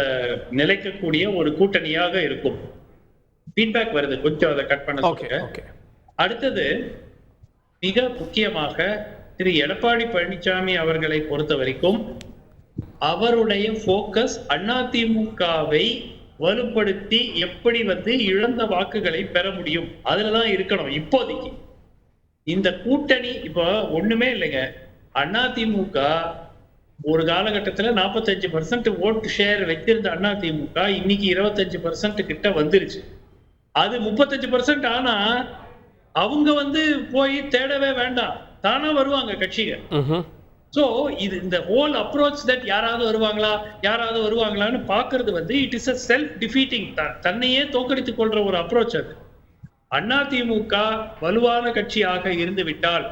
நிலைக்கக்கூடிய ஒரு கூட்டணியாக இருக்கும். ஃபீட்பேக் வருது, கொஞ்சம் அதை கட் பண்ண சொல்லுங்க. அடுத்தது, மிக முக்கியமாக திரு எடப்பாடி பழனிசாமி அவர்களை பொறுத்த வரைக்கும் அவருடைய போக்கஸ் அதிமுகவை வலுப்படுத்தி எப்படி வந்து இழந்த வாக்குகளை பெற முடியும் அதுலதான் இருக்கணும். இப்போதைக்கு இந்த கூட்டணி இப்ப ஒண்ணுமே இல்லைங்க. அதிமுக ஒரு காலகட்டத்துல 45% ஓட்டு ஷேர் வைத்திருந்த அதிமுக இன்னைக்கு 25% கிட்ட வந்துருச்சு. அது 35% ஆனா அவங்க வந்து போய் தேடவே வேண்டாம், தானா வருவாங்க கட்சிகள். சோ இது இந்த ஹோல் அப்ரோச் தட் யாராவது வருவாங்களான்னு பாக்குறது வந்து it is a self defeating, தன்னையே தோக்கடித்துக் கொள்ற ஒரு அப்ரோச். அது அதிமுக வலுவான கட்சியாக இருந்து விட்டால்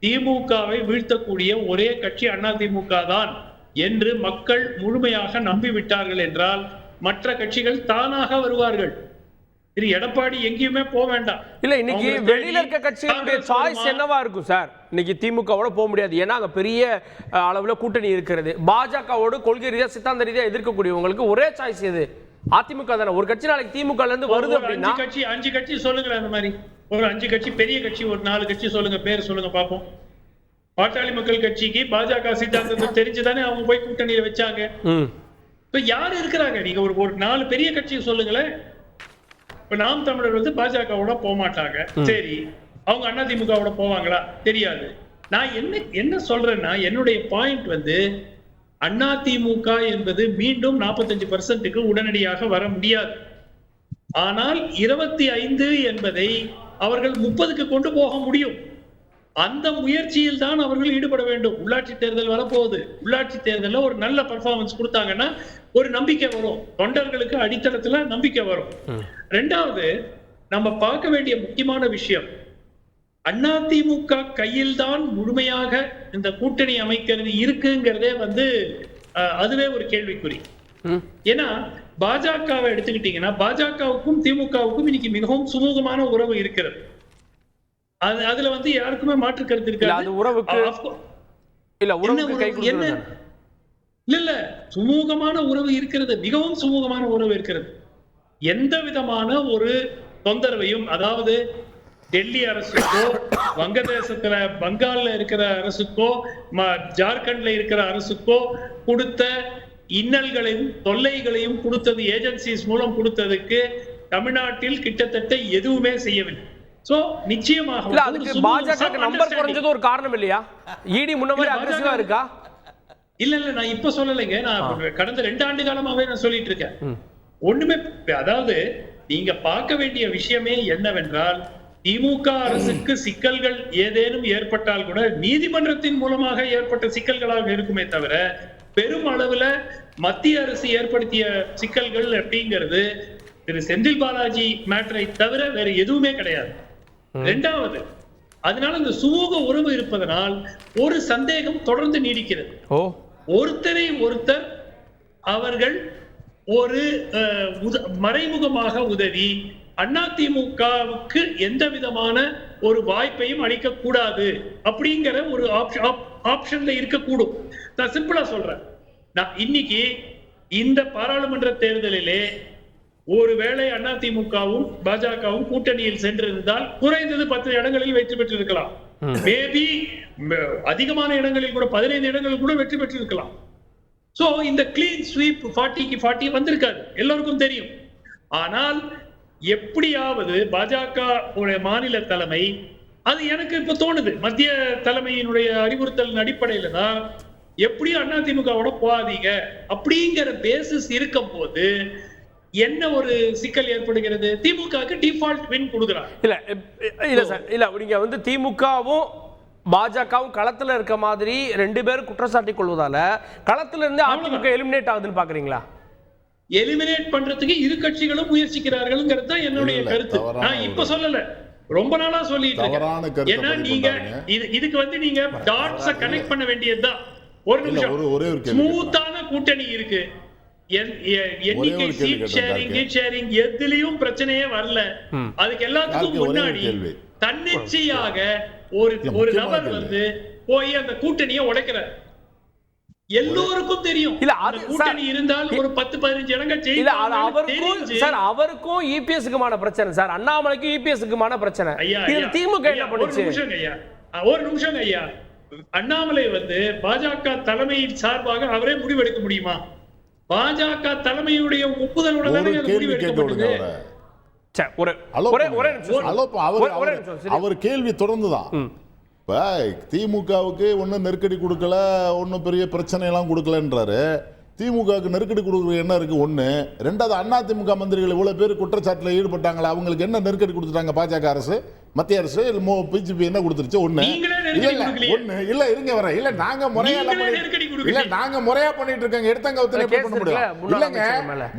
திமுகவை வீழ்த்தக்கூடிய ஒரே கட்சி அதிமுக தான் என்று மக்கள் முழுமையாக நம்பிவிட்டார்கள் என்றால் மற்ற கட்சிகள் தானாக வருவார்கள். திரு எடப்பாடி எங்கேயுமே போக வேண்டாம். இல்ல, இன்னைக்கு வெளியில இருக்க கட்சிகளுடைய சாய்ஸ் என்னவா இருக்கும் சார்? இன்னைக்கு திமுகவோட போக முடியாது, ஏன்னா அங்க பெரிய அளவுல கூட்டணி இருக்கிறது. பாஜகவோடு கொள்கை ரீதியா சித்தாந்த ரீதியா எதிர்க்கக்கூடியவங்களுக்கு ஒரே சாய்ஸ் எது? அதிமுக தானே. ஒரு கட்சி நாளைக்கு திமுக இருந்து வருது அப்படின்னா 5 கட்சி சொல்லுங்க. அந்த மாதிரி ஒரு 5 கட்சி, பெரிய கட்சி ஒரு 4 கட்சி சொல்லுங்க, பேர் சொல்லுங்க பாப்போம். பாட்டாளி மக்கள் கட்சிக்கு பாஜக சித்தாந்தத்தை தெரிஞ்சுதானே அவங்க போய் கூட்டணியில வச்சாங்க. இப்ப யாரு இருக்கிறாங்க? நீங்க ஒரு 4 பெரிய கட்சியை சொல்லுங்களேன். இப்ப நாம் தமிழர் வந்து பாஜகவோட போக மாட்டாங்க, சரி. அவங்க அதிமுகவோட போவாங்களா? தெரியாது. நான் என்ன சொல்றேன்னா, என்னுடைய பாயிண்ட் வந்து அதிமுக என்பது மீண்டும் 45%க்கு உடனடியாக வர முடியாது. ஆனால் 25 என்பதை அவர்கள் 30க்கு கொண்டு போக முடியும். அந்த முயற்சியில் தான் அவர்கள் ஈடுபட வேண்டும். உள்ளாட்சி தேர்தல் வரப்போகுது. உள்ளாட்சி தேர்தலில் ஒரு நல்ல பர்ஃபார்மன்ஸ் கொடுத்தாங்கன்னா ஒரு நம்பிக்கை வரும், தொண்டர்களுக்கு அடித்தளத்துல நம்பிக்கை வரும். 2வது, நம்ம பார்க்க வேண்டிய முக்கியமான விஷயம், அதிமுக கையில் தான் முழுமையாக இந்த கூட்டணி அமைக்கிறது இருக்குங்கிறதே வந்து அதுவே ஒரு கேள்விக்குறி. ஏன்னா பாஜகவை எடுத்துக்கிட்டீங்கன்னா பாஜகவுக்கும் திமுகவுக்கும் இன்னைக்கு மிகவும் சுமூகமான உறவு இருக்கிறது. அதுல வந்து யாருக்குமே மாற்று கருத்து இருக்காது. இல்ல சுமூகமான உறவு இருக்கிறது, மிகவும் சுமூகமான உறவு இருக்கிறது. எந்த விதமான ஒரு தொந்தரவையும், அதாவது டெல்லி அரசுக்கோ வங்கதேசத்துல பங்கால்ல இருக்கிற அரசுக்கோ ஜார்க்கண்ட்ல இருக்கிற அரசுக்கோ கொடுத்த இன்னல்களையும் தொல்லைகளையும் கொடுத்தது ஏஜென்சிஸ் மூலம் கொடுத்ததுக்கு தமிழ்நாட்டில் கிட்டத்தட்ட எதுவுமே செய்யவில்லை. சோ நிச்சயமாக அதுக்கு பாஜக நம்பர் குறைஞ்சது ஒரு காரணம் இல்லையா? ஈடி முன்னவரே அக்ரெசிவா இருக்கா? இல்ல நான் இப்ப சொல்லலைங்க, நான் கடந்த 2 ஆண்டு காலமாவே நான் சொல்லிட்டு இருக்கேன். ஒண்ணுமே, அதாவது நீங்க பார்க்க வேண்டிய விஷயமே என்னவென்றால், திமுக அரசுக்கு சிக்கல்கள் ஏதேனும் ஏற்பட்டால் கூட நீதிமன்றத்தின் மூலமாக ஏற்பட்ட சிக்கல்களாக இருக்குமே தவிர, பெரும் அளவுல மத்திய அரசு ஏற்படுத்திய சிக்கல்கள் அப்படிங்கிறது திரு செந்தில் பாலாஜி மேட்டரை தவிர வேற எதுவுமே கிடையாது. இரண்டாவது, அதனால இந்த சுமூக உறவு இருப்பதனால் ஒரு சந்தேகம் தொடர்ந்து நீடிக்கிறது. ஒருத்தரை ஒருத்தர் அவர்கள் ஒரு மறைமுகமாக உதவி அதிமுகவுக்கு எந்த விதமான ஒரு வாய்ப்பையும் அளிக்க கூடாது அப்படிங்கிற ஒரு ஆப்ஷன்ல இருக்கக்கூடும். நான் சிம்பிளா சொல்றேன், நான் இன்னைக்கு இந்த பாராளுமன்ற தேர்தலிலே ஒருவேளை அதிமுகவும் பாஜகவும் கூட்டணியில் சென்றிருந்தால் குறைந்தது 10 இடங்களில் வெற்றி பெற்றிருக்கலாம். மேபி அதிகமான இடங்களில் கூட 15 இடங்களில் கூட வெற்றி பெற்றிருக்கலாம். சோ இந்த கிளீன் ஸ்வீப் 40க்கு 40 வந்திருக்காது, எல்லோருக்கும் தெரியும். ஆனால் எப்படியாவது பாஜக மாநில தலைமை, அது எனக்கு இப்ப தோணுது, மத்திய தலைமையினுடைய அறிவுறுத்தல் அடிப்படையில தான் எப்படியும் அதிமுகவோட போகாதீங்க அப்படிங்கிற பேசிஸ் இருக்கும் போது என்ன ஒரு சிக்கல் ஏற்படுகிறது? திமுகவுக்கு டிஃபால்ட் வின் கொடுக்குறாங்க. இல்ல சார், இல்ல நீங்க வந்து திமுகவும் பாஜகவும் களத்துல இருக்க மாதிரி 2 பேரும் குற்றச்சாட்டி கொள்வதால களத்துல இருந்து அதிமுக எலிமினேட் ஆகுதுன்னு பாக்குறீங்களா? எலிமினேட் பண்றதுக்கு இரு கட்சிகளும் முயற்சிக்கிறார்கள் தான் என்னுடைய கருத்து. நான் இப்ப சொல்லல, ரொம்ப நாளா சொல்லிட்டு இருக்கேன். ஏன்னா நீங்க இதுக்கு வந்து நீங்க டாட்ஸ கனெக்ட் பண்ண வேண்டியதுதான். ஒரு நிமிஷம், ஸ்மூத்தான கூட்டணி இருக்கு, எண்ணிக்கை சீட் ஷேரிங் எதுலயும் பிரச்சனையே வரல. அதுக்கு எல்லாத்துக்கும் முன்னாடி தன்னிச்சையாக ஒரு நபர் வந்து போய் அந்த கூட்டணியை உடைக்கிறார். எல்லோருக்கும் தெரியும் கூட்டணி இருந்தால் ஒரு 10-15 இடங்கள் சார். அவருக்கும் இபிஎஸ்க்குமான பிரச்சனை சார், அண்ணாமலைக்கும் இபிஎஸ்க்குமான பிரச்சனை. திமுக என்ன பண்ணுச்சு? ஒரு நிமிஷம் ஐயா, அண்ணாமலை வந்து பாஜக தலைமையின் சார்பாக அவரே முடிவெடுக்க முடியுமா? பாஜக தலைமையுடைய ஒப்புதலுடன் முடிவெடுக்க முடியுது. அவர் கேள்வி தொடர்ந்துதான். இப்ப திமுகவுக்கு ஒன்னும் நெருக்கடி கொடுக்கல, ஒன்னும் பெரிய பிரச்சனை எல்லாம் கொடுக்கலன்றாரு. திமுகவுக்கு நெருக்கடி கொடுக்குறது என்ன இருக்கு? ஒண்ணு. ரெண்டாவது, அதிமுக மந்திரிகள் இவ்வளவு பேர் குற்றச்சாட்டுல ஈடுபட்டாங்களா, அவங்களுக்கு என்ன நெருக்கடி கொடுத்துட்டாங்க பாஜக அரசு, மத்திய அரசு, பிஜேபி என்ன கொடுத்துருச்சு? ஒண்ணு இல்ல இருங்க வர இல்ல நாங்க முறையா பண்ணிட்டு இருக்கோங்க. எடுத்தங்க பண்ண முடியும் இல்லங்க.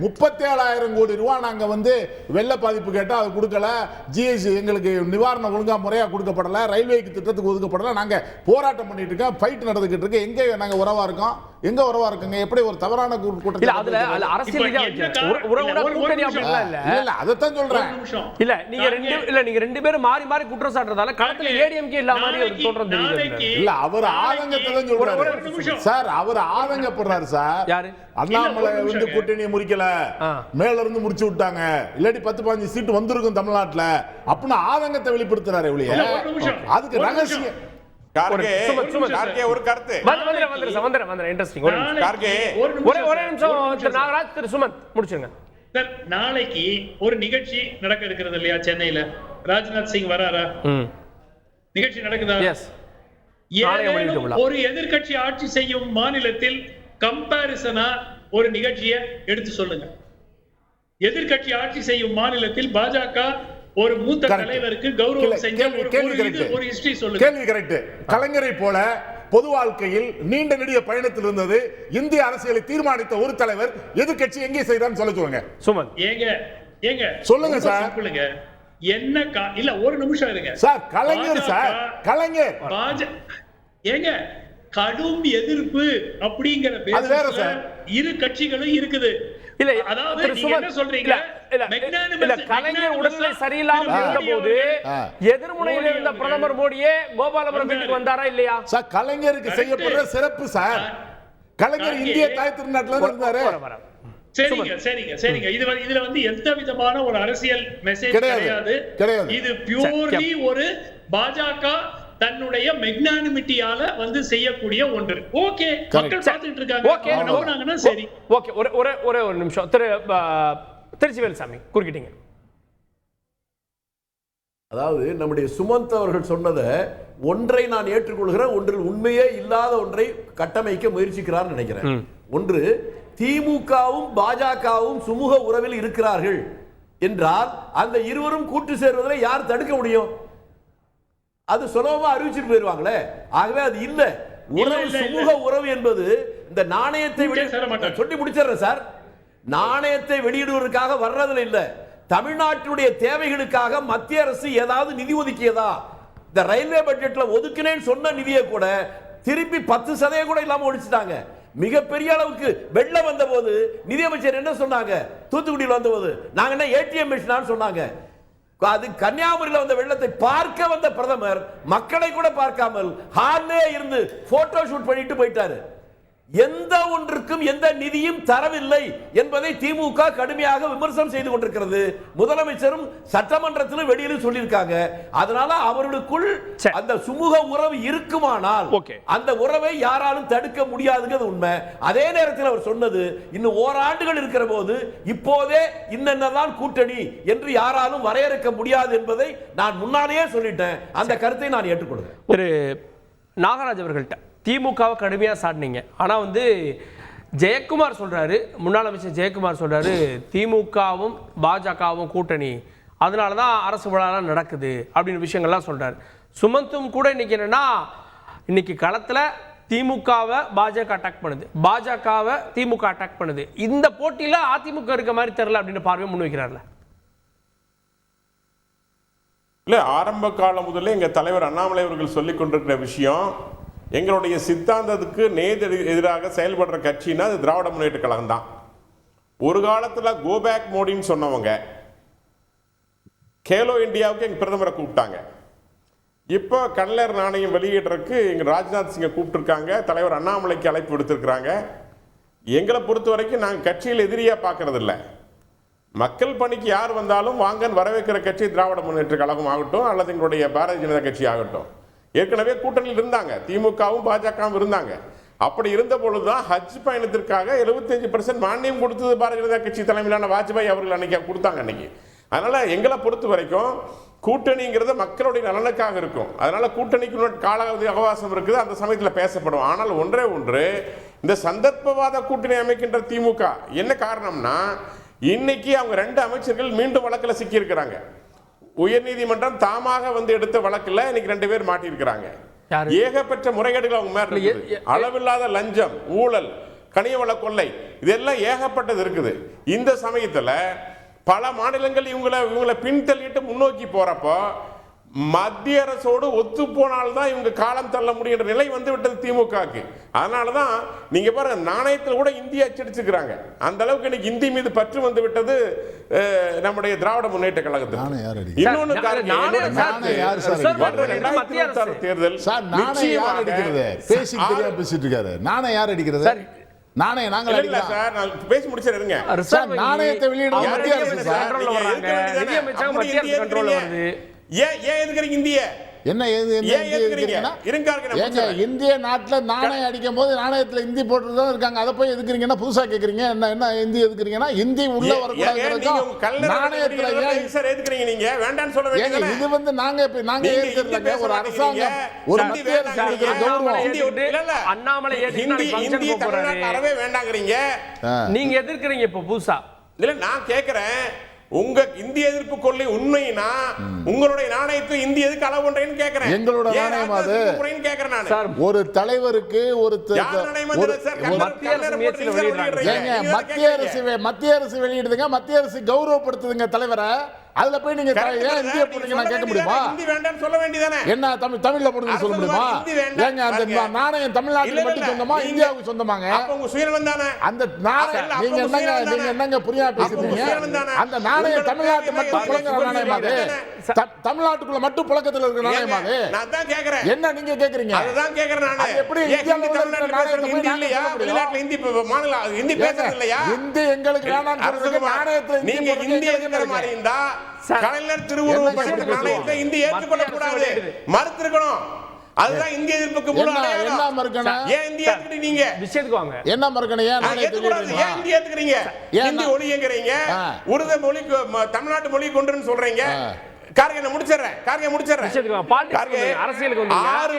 37,000 கோடி ரூபாய் நாங்க வந்து வெள்ள பாதிப்பு கேட்டா அது கொடுக்கல, ஜிஎஸ்டி எங்களுக்கு நிவாரணம் ஒழுங்கா முறையா கொடுக்கப்படல, ரயில்வேக்கு திட்டத்துக்கு ஒதுக்கப்படல, நாங்க போராட்டம் பண்ணிட்டு இருக்கோம், ஃபைட் நடந்துகிட்டு இருக்கு. எங்க நாங்க உறவா இருக்கோம்? எங்க உறவா இருக்குங்க? எப்படி ஒரு தவறான கூட்டத்தை அதைத்தான் சொல்றேன். இல்ல நீங்க 2 பேரும் மாறி மாறி குற்றம் சாட்டுறதால களத்துல ஏடிஎம்கே இல்லாம மாதிரி ஒரு தோற்றம் தெரியுது. இல்ல அவர் ஆதங்கத்தை தான் சொல்றாரு சார். அவர் ஆதங்கப்படுறாரு சார். யாரு? அண்ணாமலை வந்து கூட்டணியை முடிக்கல, மேல இருந்து முடிச்சு விட்டாங்க, இல்லாட்டி 10-15 சீட் வந்திருக்கும் தமிழ்நாட்டுல அப்படின்னு ஆதங்கத்தை வெளிப்படுத்துறாரு. அதுக்கு ரகசியம் ஒரு கருத்து நாளைக்கு ஒரு நிகழ்ச்சி நடக்க இருக்கிறது இல்லையா சென்னையில? ராஜ்நாத் சிங் வராரா? நிகழ்ச்சி நடக்குதா? ஒரு எதிர்கட்சி ஆட்சி செய்யும் மாநிலத்தில் கம்பாரிசனா ஒரு நிகழ்ச்சியை எடுத்து சொல்லுங்க. எதிர்கட்சி ஆட்சி செய்யும் மாநிலத்தில் பாஜக ஒரு மூத்த தலைவருக்கு கௌரவம் செஞ்ச ஒரு ஹிஸ்டரி சொல்லுங்க. கேள்வி கரெக்ட். கலைஞரை போல பொது வாழ்க்கையில் நீண்ட நெடிய பயணத்தில் இருந்தது, இந்திய அரசியலை தீர்மானித்த ஒரு தலைவர் எதிர்கட்சி எங்கே செய்தான்னு சொல்ல சொல்லுங்க. சுமன் ஏங்க சொல்லுங்க சார். என்ன இல்ல ஒரு நிமிஷம் இருங்க சார் கலைஞர் சார் கலைஞர் ஏங்க கடும் எதிர்ப்பு அப்படிங்கிற பேசுறதுல இரு கட்சிகளும் இருக்குது. இல்ல அதாவது நீங்க என்ன சொல்றீங்க? இல்ல கலைஞர் உடல்நிலை சரியில்லாம இருந்தபோது எதிர்முனையில் இருந்த பிரதமர் மோடியே கோபாலபுரம் வீட்டுக்கு வந்தாரா இல்லையா? சார் கலைஞருக்கு செய்யப்படுற சிறப்பு சார். கலைஞர் இந்திய தாய் திருநாட்டுல இருந்தாரு. சரிங்க. இதுல வந்து எந்த விதமான ஒரு அரசியல் மெசேஜ் கிடையாது. இது பியூர்லி ஒரு பாஜக தன்னுடைய மெக்னானிமிட்டியால வந்து செய்யக்கூடிய ஒன்று. ஓகே, மக்கள் பார்த்துட்டு இருக்காங்க. சரி, ஓகே. ஒரு நிமிஷம் திருச்சிவேல்சாமி குறுக்கிட்டீங்க. அதாவது நம்முடைய சுமந்த் அவர்கள் சொன்னதை ஒன்றை நான் ஏற்றுக்கொள்கிறேன், ஒன்றில் உண்மையே இல்லாத ஒன்றை கட்டமைக்க முயற்சிக்கிறார் நினைக்கிறேன். ஒன்று, திமுகவும் பாஜகவும் சுமூக உறவில் இருக்கிறார்கள் என்றால் அந்த இருவரும் கூட்டு சேர்வதில் யார் தடுக்க முடியும்? அது சுலபமா அறிவிச்சுட்டு போயிருவாங்களே. ஆகவே அது இல்ல. உறவு சுமூக உறவு என்பது இந்த நாணயத்தை சொல்லி முடிச்சிடறேன் சார். நாணயத்தை வெளியிடுவதற்காக வர்றதுல இல்ல. தமிழ்நாட்டுடைய தேவைகளுக்காக மத்திய அரசு ஏதாவது நிதி ஒதுக்கியதா? இந்த ரயில்வே பட்ஜெட்ல ஒதுக்கினேன்னு சொன்ன நிதியை கூட திருப்பி 10% கூட இல்லாம ஒழிச்சிட்டாங்க. மிகப்பெரிய அளவுக்கு வெள்ளம் வந்த போது நிதியமைச்சர் என்ன சொன்னாங்க? தூத்துக்குடியில் வந்த போது நாங்க என்ன ஏடிஎம் மிஷினான்னு சொன்னாங்க. அது கன்னியாகுமரியில் வந்த வெள்ளத்தை பார்க்க வந்த பிரதமர் மக்களை கூட பார்க்காமல் ஹார்லே இருந்து போட்டோ ஷூட் பண்ணிட்டு போயிட்டாரு. எந்த ஒன்றுக்கும் எந்த நிதியும் தரவில்லை என்பதை திமுக கடுமையாக விமர்சனம் செய்து கொண்டிருக்கிறது. முதலமைச்சரும் சட்டமன்றத்திலும் வெளியிலும் சொல்லியிருக்காங்க. அதனால அவர்களுக்குள் அந்த சுமூக உறவு இருக்குமானால் அந்த உறவை யாராலும் தடுக்க முடியாதுங்கிறது உண்மை. அதே நேரத்தில் அவர் சொன்னது இன்னும் ஓராண்டுகள் இருக்கிற போது இப்போதே இன்னதான் கூட்டணி என்று யாராலும் வரையறுக்க முடியாது என்பதை நான் முன்னாலேயே சொல்லிட்டேன். அந்த கருத்தை நான் ஏற்றுக்கொள்கிறேன். ஒரு நாகராஜ் அவர்கள்ட்ட திமுகவை கடுமையாக சாட்டினீங்க. ஆனால் வந்து ஜெயக்குமார் சொல்கிறாரு, முன்னாள் அமைச்சர் ஜெயக்குமார் சொல்கிறாரு, திமுகவும் பாஜகவும் கூட்டணி, அதனால தான் அரசு விழாலாம் நடக்குது அப்படின்னு விஷயங்கள்லாம் சொல்கிறார். சுமந்தும் கூட இன்னைக்கு என்னென்னா, இன்னைக்கு களத்தில் திமுகவை பாஜக அட்டாக் பண்ணுது, பாஜகவை திமுக அட்டாக் பண்ணுது. இந்த போட்டியில் அதிமுக இருக்க மாதிரி தெரியல அப்படின்னு பார்வையை முன்வைக்கிறார்ல. இல்லை, ஆரம்ப காலம் முதல்ல எங்கள் தலைவர் அண்ணாமலை அவர்கள் சொல்லிக் கொண்டிருக்கிற விஷயம், எங்களுடைய சித்தாந்தத்துக்கு எதிராக செயல்படுற கட்சின்னா அது திராவிட முன்னேற்ற கழகம் தான். ஒரு காலத்தில் கோபேக் மோடின்னு சொன்னவங்க கேலோ இந்தியாவுக்கு எங்கள் பிரதமரை கூப்பிட்டாங்க. இப்போ கடலர் நாணயம் வெளியிடுறதுக்கு எங்கள் ராஜ்நாத் சிங்கை கூப்பிட்டுருக்காங்க. தலைவர் அண்ணாமலைக்கு அழைப்பு விடுத்திருக்கிறாங்க. எங்களை பொறுத்த வரைக்கும் நாங்கள் கட்சியில் எதிரியாக பார்க்கறதில்ல. மக்கள் பணிக்கு யார் வந்தாலும் வாங்கன்னு வரவேற்கிற கட்சி திராவிட முன்னேற்ற கழகம் ஆகட்டும் அல்லது எங்களுடைய பாரதிய ஜனதா கட்சி ஆகட்டும். ஏற்கனவே கூட்டணியில் இருந்தாங்க, திமுகவும் பாஜகவும் இருந்தாங்க. அப்படி இருந்த பொழுதுதான் ஹஜ் பயணத்திற்காக 75% மானியம் கொடுத்தது பாரதிய ஜனதா கட்சி தலைமையிலான வாஜ்பாய் அவர்கள் அன்னைக்கு கொடுத்தாங்க அன்னைக்கு. அதனால எங்களை பொறுத்த வரைக்கும் கூட்டணிங்கிறது மக்களுடைய நலனுக்காக இருக்கும். அதனால கூட்டணிக்கு கால அவகாசம் இருக்குது, அந்த சமயத்தில் பேசப்படும். ஆனால் ஒன்றே ஒன்று, இந்த சந்தர்ப்பவாத கூட்டணி அமைக்கின்ற திமுக என்ன காரணம்னா, இன்னைக்கு அவங்க 2 அமைச்சர்கள் மீண்டும் வழக்கில் சிக்கியிருக்கிறாங்க. உயர்நீதிமன்றம் தாமாக வந்து எடுத்த வழக்கில் இன்னைக்கு 2 பேர் மாட்டியிருக்கிறாங்க. ஏகப்பட்ட முறைகேடுகள் அவங்க மேல இருக்குது. அளவில்லாத லஞ்சம், ஊழல், கனியவள கொள்ளை, இதெல்லாம் ஏகப்பட்டது இருக்குது. இந்த சமயத்தில் பல மாநிலங்கள் இவங்களை பின்தள்ளிட்டு முன்னோக்கி போறப்போ மத்திய அரசோடு ஒத்து போனால்தான் இவங்க காலம் தள்ள முடியுன்ற நிலை வந்து விட்டது திமுகவுக்கு. அதனாலதான் நீங்க பாருங்க, நாணயத்தில் கூட இந்திய அச்சடிச்சுக்கிறாங்க. அந்த அளவுக்கு இன்னைக்கு இந்தி மீது பற்று வந்து விட்டது நம்முடைய திராவிட முன்னேற்ற கழகத்துக்கு. இன்னொன்னு தேர்தல் நாணயம் நாங்க அடிக்கல சார். நான் பேசி முடிச்சிருங்க. நாணயத்தை வெளியிடுற மத்திய அரசு சார். ஏன் எதுக்குறீங்க இந்திய? என்ன இந்திய நாட்டுல நாணயம் அடிக்கும் போது நாணயத்துல இந்தி போட்டுதான் இருக்காங்க. அதை போய் எதுக்குறீங்கன்னா புதுசா கேக்குறீங்க. என்ன இந்தி எதுக்குறீங்கன்னா இந்தி உள்ள வரக்கூடாது. இது வந்து நாங்க ஏற்கிறதுல ஒரு அரசாங்கம், ஒரு மத்திய அரசு இருக்கிற கௌரவம். அண்ணாமலை அறவே வேண்டாங்கிறீங்க, நீங்க எதிர்க்கிறீங்க. இப்ப புதுசா இல்ல நான் கேக்குறேன், உங்க இந்திய எதிர்ப்பு கொள்கை உண்மைனா உங்களுடைய நாணயத்தை இந்திய எதுக்கு அளவு பண்றேன்னு கேக்குறேன். எங்களோட நாணயம் அது கேக்குறேன் நான். ஒரு தலைவருக்கு ஒரு மத்திய அரசு வெளியிடுதுங்க, மத்திய அரசு கௌரவப்படுத்துதுங்க தலைவரை. அதுல போய் நீங்க ஏன் இந்திய போடுறீங்க நான் கேட்க முடியுமா? ஹிந்தி வேண்டாம்னு சொல்ல வேண்டியதானே? என்ன தமிழ்ல போடுங்க சொல்ல முடியுமா? ஏங்க அந்த நாணயம் தமிழ்நாட்டுக்கு மட்டும் சொந்தமா இந்தியாவுக்கு சொந்தமாங்க? அப்ப உங்க சுயநலம் தானே அந்த நாணயம் நீங்க என்னங்க புரியா பேசுறீங்க? அந்த நாணயம் தமிழ்நாட்டுக்கு மட்டும் புழங்குற நாணயமா அது? தமிழ்நாட்டுக்குள்ள மட்டும் புழக்கத்துல இருக்கிற நாணயமா அது? நான் தான் கேக்குறேன். என்ன நீங்க கேக்குறீங்க? அதுதான் கேக்குறேன் நானே. எப்படி இந்தியாவுல இருக்கிற நாணயத்தை போய் ஹிந்தி இல்லையா? வெளிநாட்டுல ஹிந்தி மாநில ஹிந்தி பேசுறது இல்லையா? ஹிந்தி எங்களுக்கு வேணாம்னு சொல்றதுக்கு நாணயத்துல நீங்க ஹிந்தி ஏத்துக்கிற மாதிரி இருந்தா கலைஞர் திருவுருவப் படத்துல நாணயத்தை ஹிந்தி ஏற்றுக்கொள்ள கூடாது, மறுத்திருக்கணும். அதுதான் இந்திய எதிர்ப்புக்கு முழு அடையாளம். என்ன மறுக்கணும்? ஏன் இந்திய ஏத்துக்கிட்டு நீங்க விஷயத்துக்கு வாங்க. என்ன மறுக்கணும்? ஏன் நாணயத்தை ஏன் இந்திய ஏத்துக்கிறீங்க? ஹிந்தி ஒளியங்கறீங்க, உருது மொழி தமிழ்நாட்டு மொழி கொண்டுன்னு சொல்றீங்க. கார்கே நான் முடிச்சறேன். விஷயத்துக்கு வாங்க. பாலிடிக்ஸ் அரசியலுக்கு வந்து ஆறு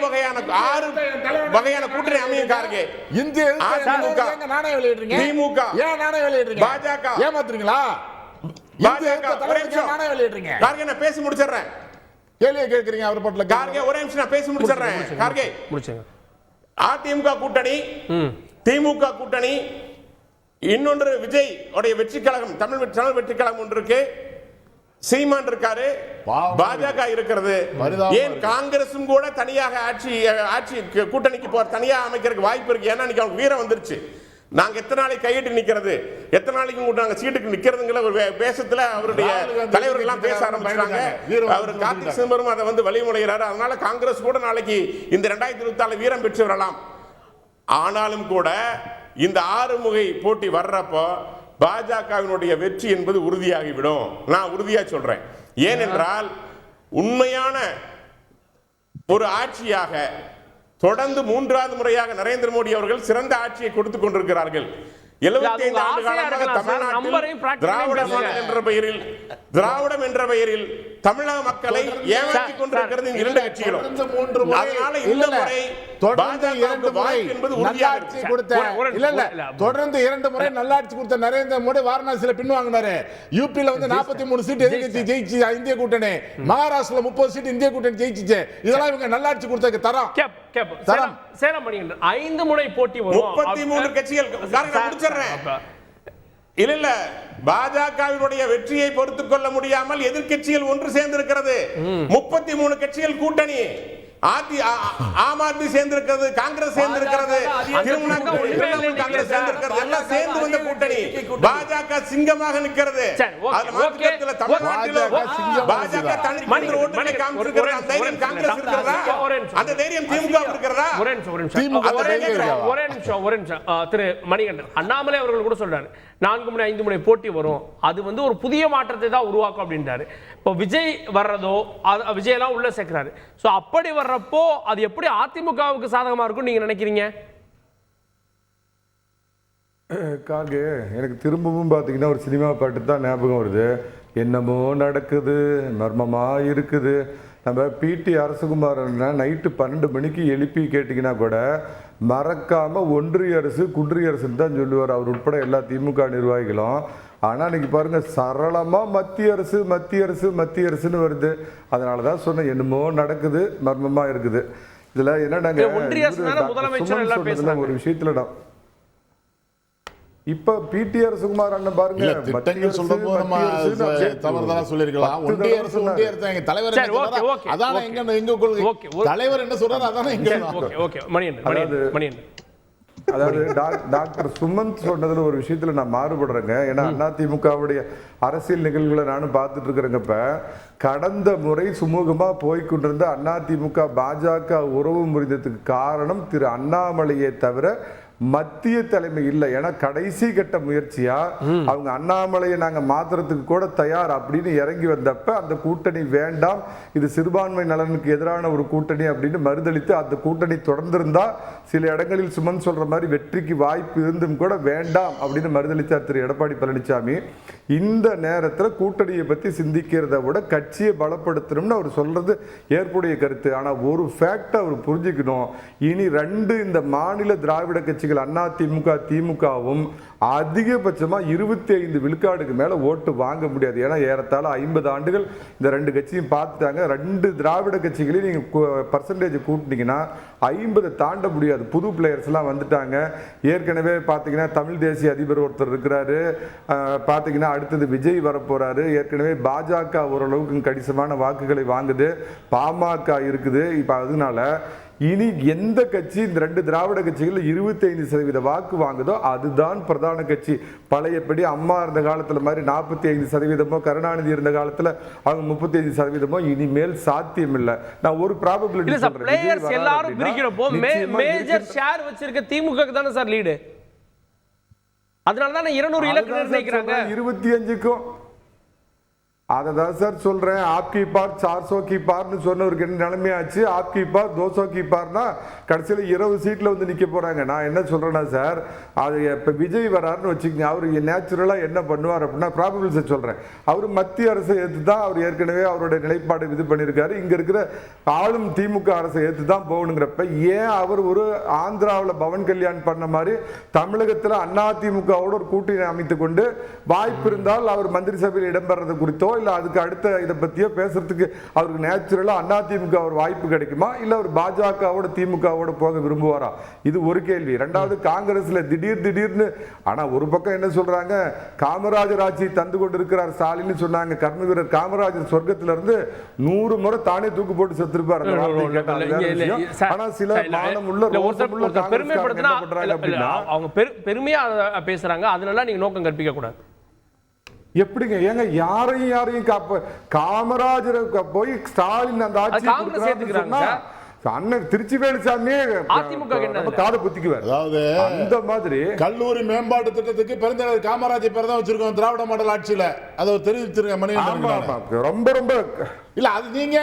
வகையான கூட்டணி அமையும். கார்கே இந்திய எங்க நாணயம் வெளியிடுறீங்க? திமுக ஏன் நாணயம் வெளியிடுறீங்க? பாஜக ஏமாத்துறீங்களா? பாஜக நாணயம் வெளியிடுறீங்க. கார்கே நான் பேசி முடிச்சறேன். கேள்வியை கேட்கறீங்க அவர் பட்ல. கார்கே ஒரே நிமிஷம் நான் பேசி முடிச்சறேன். கார்கே முடிச்சங்க. அதிமுக கூட்டணி, திமுக கூட்டணி, இன்னொன்று விஜய் உடைய வெற்றி கழகம், தமிழ் வெற்றி கழகம் ஒன்று இருக்கு, சீமான் இருக்காரு, பாஜக இருக்கிறது. ஏன் காங்கிரசும் கூட தனியாக ஆட்சி கூட்டணிக்கு போற தனியாக அமைக்கிறதுக்கு வாய்ப்பு இருக்கு. ஏன்னா இன்னைக்கு அவங்க வீரம் வந்துருச்சு. நாங்க எத்தனை நாளைக்கு கையிட்டு நிக்கிறது, எத்தனை நாளைக்கு நாங்க சீட்டுக்கு நிக்கிறதுங்கிற ஒரு பேசத்துல அவருடைய தலைவர்கள் எல்லாம் பேச ஆரம்பிச்சாங்க. அவர் கார்த்திக் சிதம்பரம் அதை வந்து வழிமுறைகிறாரு. அதனால காங்கிரஸ் கூட நாளைக்கு இந்த 2024 வீரம் பெற்று வரலாம். ஆனாலும் கூட இந்த ஆறுமுகை போட்டி வர்றப்போ பாஜகவினுடைய வெற்றி என்பது உறுதியாகிவிடும். நான் உறுதியா சொல்றேன். ஏனென்றால் உண்மையான ஒரு ஆட்சியாக தொடர்ந்து 3வது முறையாக நரேந்திர மோடி அவர்கள் சிறந்த ஆட்சியை கொடுத்துக் கொண்டிருக்கிறார்கள். 75 ஆண்டு காலமாக தமிழ்நாட்டில் திராவிடம் என்ற பெயரில் தமிழக மக்களை ஏமாற்றிக் கொண்டிருக்கிறது இந்த 2 கட்சிகளும். அதனால இந்த முறை பாஜக வாய்ப்பு என்பது உறுதியாக கொடுத்த தொடர்ந்து 2 முறை நல்லாட்சி கொடுத்த நரேந்திர மோடி வாரணாசியில பின்வாங்கினாரு. யூபில வந்து 43 சீட் எதிர்க்கட்சி ஜெயிச்சு இந்திய கூட்டணி, மகாராஷ்டிரல 30 சீட் இந்திய கூட்டணி ஜெயிச்சிச்சு. இதெல்லாம் இவங்க நல்லாட்சி கொடுத்ததுக்கு தரம். சேலம் மணிகண்டன் 5 முறை போட்டி வரும். 33 கட்சிகள் இல்ல பாஜகவினுடைய வெற்றியை பொறுத்துக் கொள்ள முடியாமல் எதிர்க்கட்சிகள் ஒன்று சேர்ந்திருக்கிறது. 33 கட்சிகள் கூட்டணி. ஆம் ஆத்மி சேர்ந்திருக்கிறது, காங்கிரஸ் சேர்ந்திருக்கிறது, காங்கிரஸ் சேர்ந்திருக்கிறது, எல்லாம் சேர்ந்து வந்த கூட்டணி. பாஜக சிங்கமாக நிற்கிறது. பாஜக தனித்து ஓட்டுகளை காமிச்சிருக்கிறது. அந்த தைரியம் காங்கிரஸ் இருக்கிறதா? அந்த தைரியம் திமுக இருக்கிறதா? ஒரே நிமிஷம் திரு மணிகண்டன், அண்ணாமலை அவர்கள் கூட சொல்றாரு 4 முறை 5 முறை போட்டி வரும், அது வந்து ஒரு புதிய மாற்றத்தை தான் உருவாக்கும் அப்படின்றாரு. இப்போ விஜய் வர்றதோ விஜய் எல்லாம் உள்ள சேர்க்கிறாரு. ஸோ அப்படி வர்றப்போ அது எப்படி அதிமுகவுக்கு சாதகமா இருக்கும் நீங்க நினைக்கிறீங்க? கார்கே, எனக்கு திரும்பவும் பார்த்தீங்கன்னா ஒரு சினிமா பாட்டு தான் ஞாபகம் வருது. என்னமோ நடக்குது, மர்மமா இருக்குது. நம்ம பிடி அரசகுமாரன் நைட்டு 12 மணிக்கு எழுப்பி கேட்டிங்கன்னா கூட மறக்காம ஒன்றிய அரசு குன்றிய அரசுன்னு தான் சொல்லுவார், அவர் உட்பட எல்லா திமுக நிர்வாகிகளும். ஆனால் இன்னைக்கு பாருங்க சரளமாக மத்திய அரசு மத்திய அரசு மத்திய அரசுன்னு வருது. அதனால தான் சொன்னேன் என்னமோ நடக்குது, மர்மமாக இருக்குது. இதில் என்னடாங்க ஒரு விஷயத்துல இப்ப பிடி அரசுகுமார் அண்ணன் பாருங்க திட்டங்கள் சொல்றப்போ நம்ம தவறுதலா சொல்லிருக்கலாம். ஒன்றிய அரசு எங்க தலைவர் அதான எங்க கொள்கை, தலைவர் என்ன சொல்றாரு அதான எங்க. அதாவது டாக்டர் சுமந்த் சொன்னதுல ஒரு விஷயத்துல நான் மாறுபடுறேங்க. ஏன்னா அதிமுகவுடைய அரசியல் நிகழ்வுகளை நானும் பார்த்துட்டு இருக்கிறேங்கப்ப கடந்த முறை சுமூகமா போய்கொண்டிருந்த அதிமுக பாஜக உறவு முறிந்ததுக்கு காரணம் திரு அண்ணாமலையை தவிர மத்திய தலைமை இல்லை. ஏன்னா கடைசி கட்ட முயற்சியா அவங்க அண்ணாமலையை நாங்க மாத்துறதுக்கு கூட தயார் அப்படின்னு இறங்கி வந்தப்ப அந்த கூட்டணி வேண்டாம், இது சிறுபான்மை நலனுக்கு எதிரான ஒரு கூட்டணி அப்படின்னு மறுதளித்து அந்த கூட்டணி தொடர்ந்திருந்தா சில இடங்களில் சுமன் சொல்ற மாதிரி வெற்றிக்கு வாய்ப்பு இருந்தும் கூட வேண்டாம் அப்படின்னு மறுதளித்தார் திரு எடப்பாடி பழனிசாமி. இந்த நேரத்தில் கூட்டணியை பத்தி சிந்திக்கிறத விட கட்சியை பலப்படுத்தணும்னு அவர் சொல்றது ஏற்புடைய கருத்து. ஆனா ஒரு ஃபேக்ட் அவர் புரிஞ்சுக்கணும், இனி 2 இந்த மாநில திராவிட கட்சிகள் கட்சிகள் அதிமுக திமுகவும் அதிகபட்சமா 25 விழுக்காடுக்கு மேல ஓட்டு வாங்க முடியாது. ஏன்னா ஏறத்தாழ 50 ஆண்டுகள் இந்த ரெண்டு கட்சியும் பார்த்துட்டாங்க. ரெண்டு திராவிட கட்சிகளையும் நீங்க பர்சன்டேஜ் கூட்டினீங்கன்னா 50 தாண்ட முடியாது. புது பிளேயர்ஸ் எல்லாம் வந்துட்டாங்க. ஏற்கனவே பாத்தீங்கன்னா தமிழ் தேசிய அதிபர் ஒருத்தர் இருக்கிறாரு. பாத்தீங்கன்னா அடுத்தது விஜய் வர போறாரு. ஏற்கனவே பாஜக ஓரளவுக்கு கணிசமான வாக்குகளை வாங்குது. பாமக இருக்குது. இப்ப அதனால இனி எந்த கட்சி இந்த ரெண்டு திராவிட கட்சிகள் 25% வாக்கு வாங்குதோ அதுதான் பிரதான கட்சி. பழையபடி அம்மா இருந்த காலத்துல மாதிரி 45%, கருணாநிதி இருந்த காலத்துல அவங்க 35% இனிமேல் சாத்தியம் இல்ல. நான் ஒரு ப்ராபபிலிட்டி சொல்றேன். பிளேயர்ஸ் எல்லாரும் பிரிக்கிறப்போ மேஜர் ஷேர் வச்சிருக்க திமுகக்கு தானே சார் லீடு. அதனால தான் 200 இலக்கு நிர்ணயிக்கிறாங்க. 25க்கும் அதான் சார் சொல்றேன். ஆப்கி பார் 400 की பார்னு சொன்னவருக்கு என்ன நிலைமையாச்சு? ஆப்கி பார் 200 की பார்னா கடைசியில் 20 சீட்ல வந்து நிக்க போறாங்க. நான் என்ன சொல்றேன்னா சார், அது இப்ப விஜய் வராருன்னு வச்சுக்கோங்க. அவரு நேச்சுரலா என்ன பண்ணுவார் அப்படின்னா ப்ராபபிள்ஸை சொல்றேன். அவர் மத்திய அரசை ஏற்று தான் அவர் ஏற்கனவே அவருடைய நிலைப்பாடு இது பண்ணியிருக்காரு. இங்க இருக்கிற ஆளும் திமுக அரசை ஏற்று தான் போகணுங்கிறப்ப ஏன் அவர் ஒரு ஆந்திராவில் பவன் கல்யாண் பண்ண மாதிரி தமிழகத்தில் அதிமுகவோட ஒரு கூட்டணி அமைத்துக் கொண்டு வாய்ப்பு இருந்தால் அவர் மந்திரி சபையில் இடம்பெறது குறித்தோ இல்ல அதுக்கு அடுத்த இதை பத்தியோ பேசுறதுக்கு அவருக்கு நேச்சுரலா அதிமுக ஒரு வாய்ப்பு கிடைக்குமா? இல்ல அவர் பாஜகவோட திமுகவோட போக விரும்புவாரா? இது ஒரு கேள்வி. ரெண்டாவது, காங்கிரஸ்ல திடீர்னு ஆனா ஒரு பக்கம் என்ன சொல்றாங்க, காமராஜர் ஆட்சி தந்து கொண்டு இருக்கிறார் ஸ்டாலின் சொன்னாங்க. கர்ம வீரர் காமராஜர் சொர்க்கத்துல இருந்து 100 முறை தானே தூக்கு போட்டு செத்துருப்பார். ஆனா சில மானம் உள்ள பெருமைப்படுத்தினா அவங்க பெருமையா பேசுறாங்க. அதனால நீங்க நோக்கம் கற்பிக்க கூடாது. எப்படிங்க? ஏங்க யாரையும் காமராஜரை போய் ஸ்டாலின் அந்த ஆட்சி அண்ணன் திருச்சி வேலுசாமி காதை குத்திக்குவார். அதாவது அந்த மாதிரி கல்லூரி மேம்பாட்டு திட்டத்துக்கு பெருந்தலைவர் காமராஜர் பேர் தான் வச்சிருக்கோம் திராவிட மாடல் ஆட்சியில. அதை தெரிவித்திருக்க மணி ரொம்ப ரொம்ப இல்ல அது நீங்க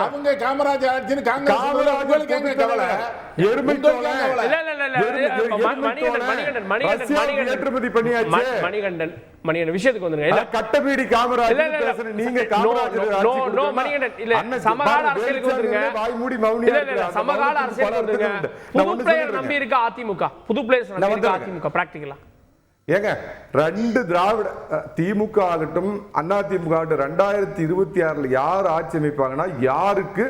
அவங்க காமராஜர் ஆட்சின்னு காங்கிரஸ் கவலை ஏற்றுமதி பண்ணியாச்சு. மணிகண்டன் விஷயத்துக்கு வந்துருங்க. கட்டபீடி காமராஜர் நீங்க சமகால அரசியலுக்கு வந்துருங்க. சமகால அரசியலுக்கு வந்துருங்க. புது பிளேயர் நம்பி இருக்க அதிமுக, புது பிளேயர்ஸ் நம்பி இருக்க அதிமுக பிராக்டிகலா ஏங்க ரெண்டு திராவிட திமுக ஆகட்டும் அதிமுக ஆகட்டும் 2026 யார் ஆட்சி அமைப்பாங்கன்னா யாருக்கு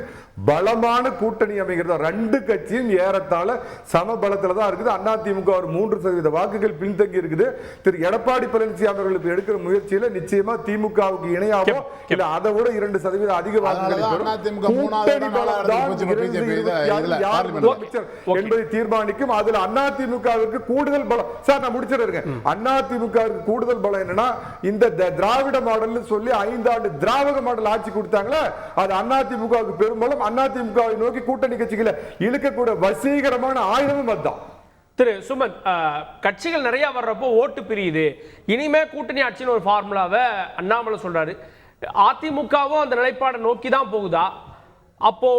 பலமான கூட்டணி அமைகிறது? ரெண்டு கட்சியும் ஏறத்தாழ சம பலத்துல தான் இருக்குது. அதிமுக ஒரு 3% வாக்குகள் பின்தங்கி இருக்குது. திரு எடப்பாடி பழனிசாமி அவர்களுக்கு எடுக்கிற முயற்சியில நிச்சயமா திமுகவுக்கு இணையாகும். இல்ல அதை விட 2% அதிக வாக்குகள் என்பதை தீர்மானிக்கும். அதுல அதிமுகவிற்கு கூடுதல் பலம். சார் நான் முடிச்சிருக்கேன். அதிமுகவிற்கு கூடுதல் பலம் என்னன்னா இந்த திராவிட மாடல் சொல்லி 5 ஆண்டு திராவிட மாடல் ஆட்சி கொடுத்தாங்களே அது அதிமுகவுக்கு பெரும்பாலும் அதிமுகவை நோக்கி கூட்டணி கட்சிகளை இழுக்கக்கூடிய வசீகரமான ஆயுதமும் அதுதான். திரு சுமன், கட்சிகள் நிறைய வர்றப்போ ஓட்டு பிரியுது, இனிமே கூட்டணி ஆட்சின்னு ஒரு ஃபார்முலாவை அண்ணாமலை சொல்றாரு. அதிமுகவும் அந்த நிலைப்பாடை நோக்கி தான் போகுதா? அப்போ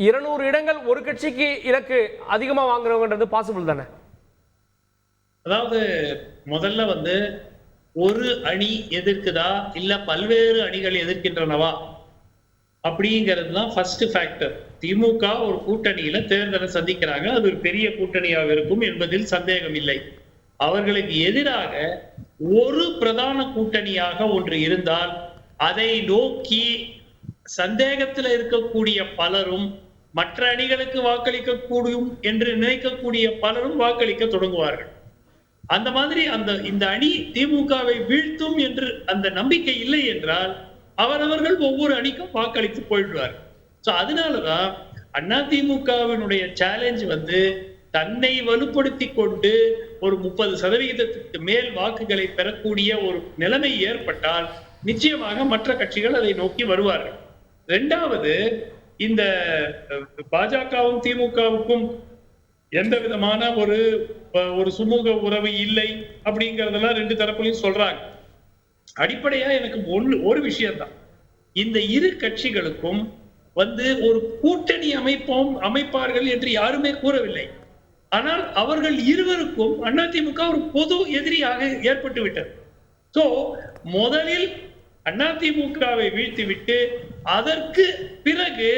200 இடங்கள் ஒரு கட்சிக்கு இலக்கு அதிகமா வாங்குறவங்கன்றது பாசிபிள் தானே? அதாவது முதல்ல ஒரு அணி எதிர்க்குதா இல்ல பல்வேறு அணிகள் எதிர்க்கின்றனவா அப்படிங்கிறது தான் ஃபர்ஸ்ட் ஃபேக்டர். திமுக ஒரு கூட்டணியில தேர்தலை சந்திக்கிறாங்க. அது ஒரு பெரிய கூட்டணியாக இருக்கும் என்பதில் சந்தேகம் இல்லை. அவர்களுக்கு எதிராக ஒரு பிரதான கூட்டணியாக ஒன்று இருந்தால் அதை நோக்கி சந்தேகத்தில் இருக்கக்கூடிய பலரும் மற்ற அணிகளுக்கு வாக்களிக்க கூடும் என்று நினைக்கக்கூடிய பலரும் வாக்களிக்க தொடங்குவார்கள். அந்த மாதிரி இந்த அணி திமுகவை வீழ்த்தும் என்று அந்த நம்பிக்கை இல்லை என்றால் அவரவர்கள் ஒவ்வொரு அணிக்கும் வாக்களித்து போயிடுவார். அதனாலதான் அதிமுகவினுடைய சேலஞ்ச் தன்னை வலுப்படுத்தி கொண்டு ஒரு 30% மேல் வாக்குகளை பெறக்கூடிய ஒரு நிலைமை ஏற்பட்டால் நிச்சயமாக மற்ற கட்சிகள் அதை நோக்கி வருவார்கள். இரண்டாவது, இந்த பாஜகவும் திமுகவுக்கும் எந்த விதமான ஒரு சுமூக உறவு இல்லை அப்படிங்கறதெல்லாம் ரெண்டு தரப்புலையும் சொல்றாங்க. அடிப்படையா எனக்கு ஒரு விஷயம் தான், இந்த இரு கட்சிகளுக்கும் ஒரு கூட்டணி அமைப்பார்கள் என்று யாருமே கூறவில்லை. ஆனால் அவர்கள் இருவருக்கும் அதிமுக ஒரு பொது எதிரியாக ஏற்பட்டு விட்டது. சோ முதலில் அதிமுகவை வீழ்த்திவிட்டு அதற்கு பிறகு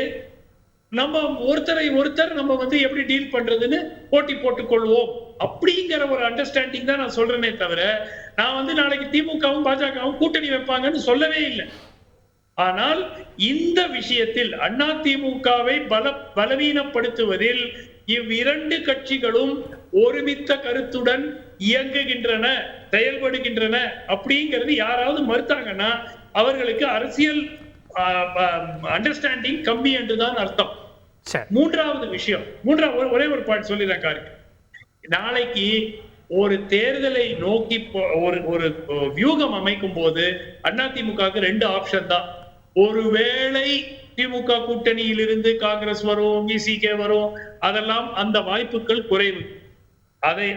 நம்ம ஒருத்தர் நம்ம வந்து எப்படி டீல் பண்றதுன்னு போட்டி போட்டுக் கொள்வோம் அப்படிங்கிற ஒரு அண்டர்ஸ்டாண்டிங் தான் நான் சொல்றேனே தவிர, நான் வந்து நாளைக்கு திமுகவும் பாஜகவும் கூட்டணி வைப்பாங்கன்னு சொல்லவே இல்லை. ஆனால் இந்த விஷயத்தில் அதிமுகவை பலவீனப்படுத்துவதில் இவ்விரண்டு கட்சிகளும் ஒருமித்த கருத்துடன் இயங்குகின்றன, செயல்படுகின்றன அப்படிங்கிறது யாராவது மறுத்தாங்கன்னா அவர்களுக்கு அரசியல் அண்டர்ஸ்டாண்டிங் கம்மி என்றுதான் அர்த்தம். மூன்றாவது விஷயம், ஒரே ஒரு பாயிண்ட் சொல்லிடுறேன். நாளைக்கு ஒரு தேர்தலை நோக்கி ஒரு வியூகம் அமைக்கும் போது அதிமுகவுக்கு 2 ஆப்ஷன் தான். ஒருவேளை திமுக கூட்டணியில் இருந்து காங்கிரஸ் வரும், விசிகே வரும், அதெல்லாம் அந்த வாய்ப்புகள் குறைவு. அதை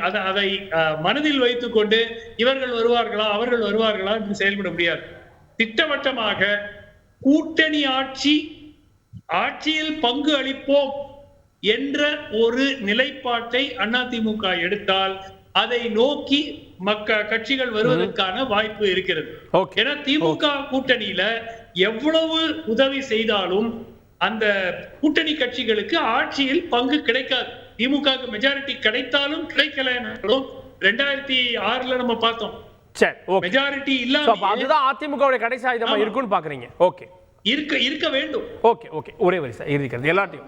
மனதில் வைத்துக் கொண்டு இவர்கள் வருவார்களா அவர்கள் வருவார்களா என்று செயல்பட முடியாது. திட்டவட்டமாக கூட்டணி ஆட்சியில் பங்கு அளிப்போம் என்ற ஒரு நிலைப்பாட்டை அதிமுக எடுத்தால் அதை நோக்கி கட்சிகள் வருவதற்கான வாய்ப்பு இருக்கிறது. ஏன்னா திமுக கூட்டணியில எவ்வளவு உதவி செய்தாலும் அந்த கூட்டணி கட்சிகளுக்கு ஆட்சியில் பங்கு கிடைக்காது. திமுக மெஜாரிட்டி கிடைத்தாலும் கிடைக்கலனாலும் 2006 நம்ம பார்த்தோம். மெஜாரிட்டி இல்லாம அதுதான் அதிமுகவுடைய கடைசி ஆயுதமா இருக்குன்னு பாக்குறீங்க. ஓகே, இருக்க வேண்டும். ஓகே ஓகே, ஒரே வரி சார் இருக்கிறது எல்லாத்தையும்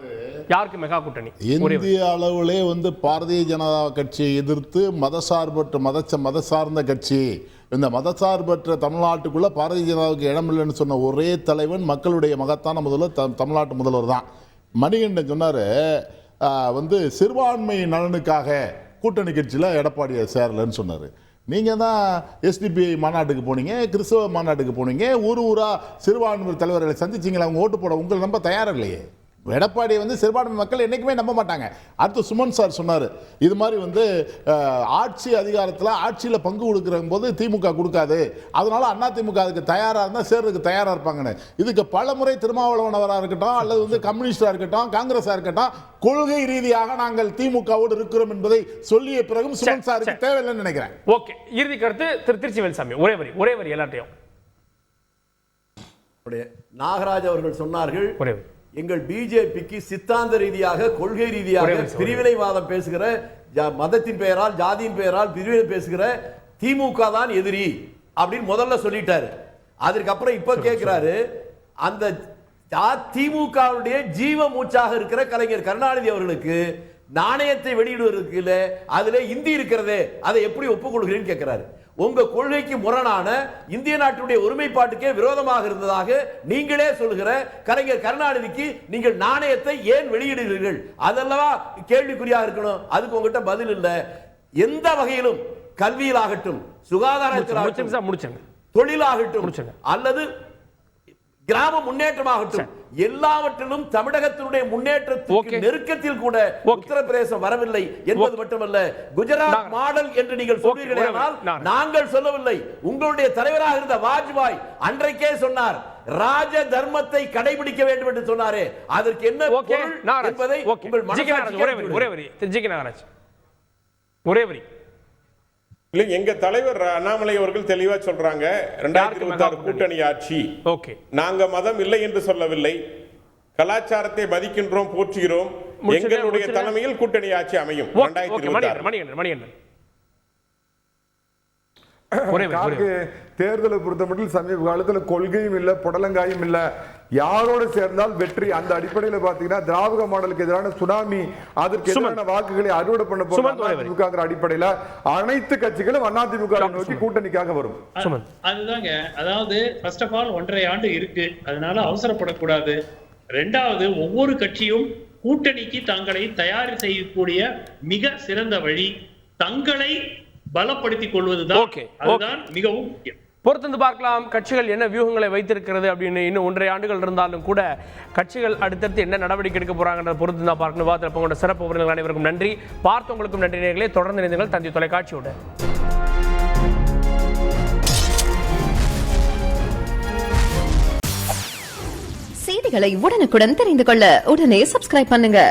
யாருக்கு மெகா கூட்டணி இந்திய அளவிலே வந்து பாரதிய ஜனதா கட்சியை எதிர்த்து மத சார்ந்த கட்சி, இந்த மதசார்பற்ற தமிழ்நாட்டுக்குள்ள பாரதிய ஜனதாவுக்கு இடமில்லைன்னு சொன்ன ஒரே தலைவன் மக்களுடைய மகத்தான முதல்வர் தமிழ்நாட்டு முதல்வர் தான். மணிகண்டன் சொன்னார் வந்து சிறுபான்மை நலனுக்காக கூட்டணி கட்சியில் எடப்பாடியை சேரலன்னு சொன்னார். நீங்கள் தான் எஸ்டிபிஐ மாநாட்டுக்கு போனீங்க, கிறிஸ்தவ மாநாட்டுக்கு போனீங்க, ஊராக சிறுபான்மை தலைவர்களை சந்திச்சிங்களா? அவங்க ஓட்டு போட உங்களை நம்ப தயாராக இல்லையே. எடப்பாடியை வந்து சிறுபான்மை மக்கள் என்றைக்குமே நம்ப மாட்டாங்க. அடுத்து சுமன் சார் சொன்னார், இது மாதிரி வந்து ஆட்சி அதிகாரத்தில் ஆட்சியில் பங்கு கொடுக்குற போது திமுக கொடுக்காது, அதனால அதிமுக அதுக்கு தயாராக இருந்தால் சேர்றதுக்கு தயாராக இருப்பாங்கன்னு. இதுக்கு பல முறை திருமாவளவனவராக இருக்கட்டும் அல்லது வந்து கம்யூனிஸ்டாக இருக்கட்டும் காங்கிரஸாக இருக்கட்டும் கொள்கை ரீதியாக நாங்கள் திமுகவோடு இருக்கிறோம் என்பதை சொல்லிய பிறகும் சுமன் சாருக்கு தேவையில்லைன்னு நினைக்கிறேன். ஓகே, இறுதி கருத்து திருச்சி வேல்சாமி. ஒரே வரி எல்லாத்தையும். நாகராஜ் அவர்கள் சொன்னார்கள், எங்கள் பிஜேபிக்கு சித்தாந்த ரீதியாக கொள்கை ரீதியாக பிரிவினைவாதம் பேசுகிற, மதத்தின் பெயரால் ஜாதியின் பெயரால் பிரிவினை பேசுகிற திமுக தான் எதிரி அப்படின்னு முதல்ல சொல்லிட்டாரு. அதற்கப்புறம் இப்ப கேட்கிறாரு, அந்த திமுகவுடைய ஜீவ மூச்சாக இருக்கிற கலைஞர் கருணாநிதி அவர்களுக்கு நாணயத்தை வெளியிடுவதற்கு அதுல இந்தி இருக்கிறதே, அதை எப்படி ஒப்புக்கொள்கிறேன்னு கேட்கிறாரு. உங்க கொள்கைக்கு முரணான இந்திய நாட்டுடைய ஒருமைப்பாட்டுக்கே விரோதமாக இருந்ததாக நீங்களே சொல்லுகிற கலைஞர் கருணாநிதிக்கு நீங்கள் நாணயத்தை ஏன் வெளியிடுகிறீர்கள்? அதெல்லாம் கேள்விக்குறியாக இருக்கணும். அதுக்கு உங்ககிட்ட பதில் இல்லை. எந்த வகையிலும் கல்வியிலாகட்டும், சுகாதாரத்தில், தொழிலாகட்டும் அல்லது கிராம முன்னேற்றமாகட்டும், எல்லாவற்றிலும் தமிழகத்தினுடைய முன்னேற்றத்துக்கு நெருக்கத்தில் கூட உத்தரப்பிரதேசம் வரவில்லை என்பது மட்டுமல்ல, குஜராத் மாடல் என்று நீங்கள் சொல்வீர்கள். நாங்கள் சொல்லவில்லை. உங்களுடைய தலைவராக இருந்த வாஜ்பாய் அன்றைக்கே சொன்னார், ராஜ தர்மத்தை கடைபிடிக்க வேண்டும் என்று சொன்னாரே, அதற்கு என்ன பொருள் என்பதை உங்கள் ஒரே வரி. இல்லை, எங்க தலைவர் அண்ணாமலை அவர்கள் தெளிவா சொல்றாங்க, 2026 கூட்டணி ஆட்சி. நாங்க மதம் இல்லை என்று சொல்லவில்லை, கலாச்சாரத்தை மதிக்கின்றோம், போற்றுகிறோம். எங்களுடைய தலைமையில் கூட்டணி ஆட்சி அமையும் 2026. தேர்தலை பொறுத்தமட்டில் சமீப காலத்தில் கொள்கையும் இல்லை, புடலங்காயும் இல்லை. யாரோடு சேர்ந்தால் வெற்றி, அந்த அடிப்படையில் பாத்தீங்கன்னா திராவிட மாடலுக்கு எதிரான சுனாமி, அதற்கு எதிரான வாக்குகளை அறுவடை பண்ண போகிற அடிப்படையில் அனைத்து கட்சிகளும் அதிமுக நோக்கி கூட்டணிக்காக வரும். அதுதாங்க, அதாவது ஃபர்ஸ்ட் ஆஃப் ஆல் 1.5 ஆண்டு இருக்கு, அதனால அவசரப்படக்கூடாது. 2வது, ஒவ்வொரு கட்சியும் கூட்டணிக்கு தங்களை தயார் செய்யக்கூடிய மிக சிறந்த வழி தங்களை பலப்படுத்திக் கொள்வதுதான். அதுதான் மிகவும் முக்கியம். பொறுத்து பார்க்கலாம் கட்சிகள் என்ன வியூகங்களை வைத்திருக்கிறது அப்படின்னு. இன்னும் 1.5 ஆண்டுகள் இருந்தாலும் கூட கட்சிகள் அடுத்தடுத்து என்ன நடவடிக்கை எடுக்க போறாங்கன்ற பொறுத்து தான் பார்க்கணும். வாத்திரப்போட சிறப்பு விருந்தினர்கள் அனைவருக்கும் நன்றி. பார்த்தவங்களுக்கும் நன்றி. நேயர்களே, தொடர்ந்து இணைந்தீர்கள் தந்தி தொலைக்காட்சியோட. செய்திகளை உடனுக்குடன் தெரிந்து கொள்ள உடனே சப்ஸ்கிரைப் பண்ணுங்க.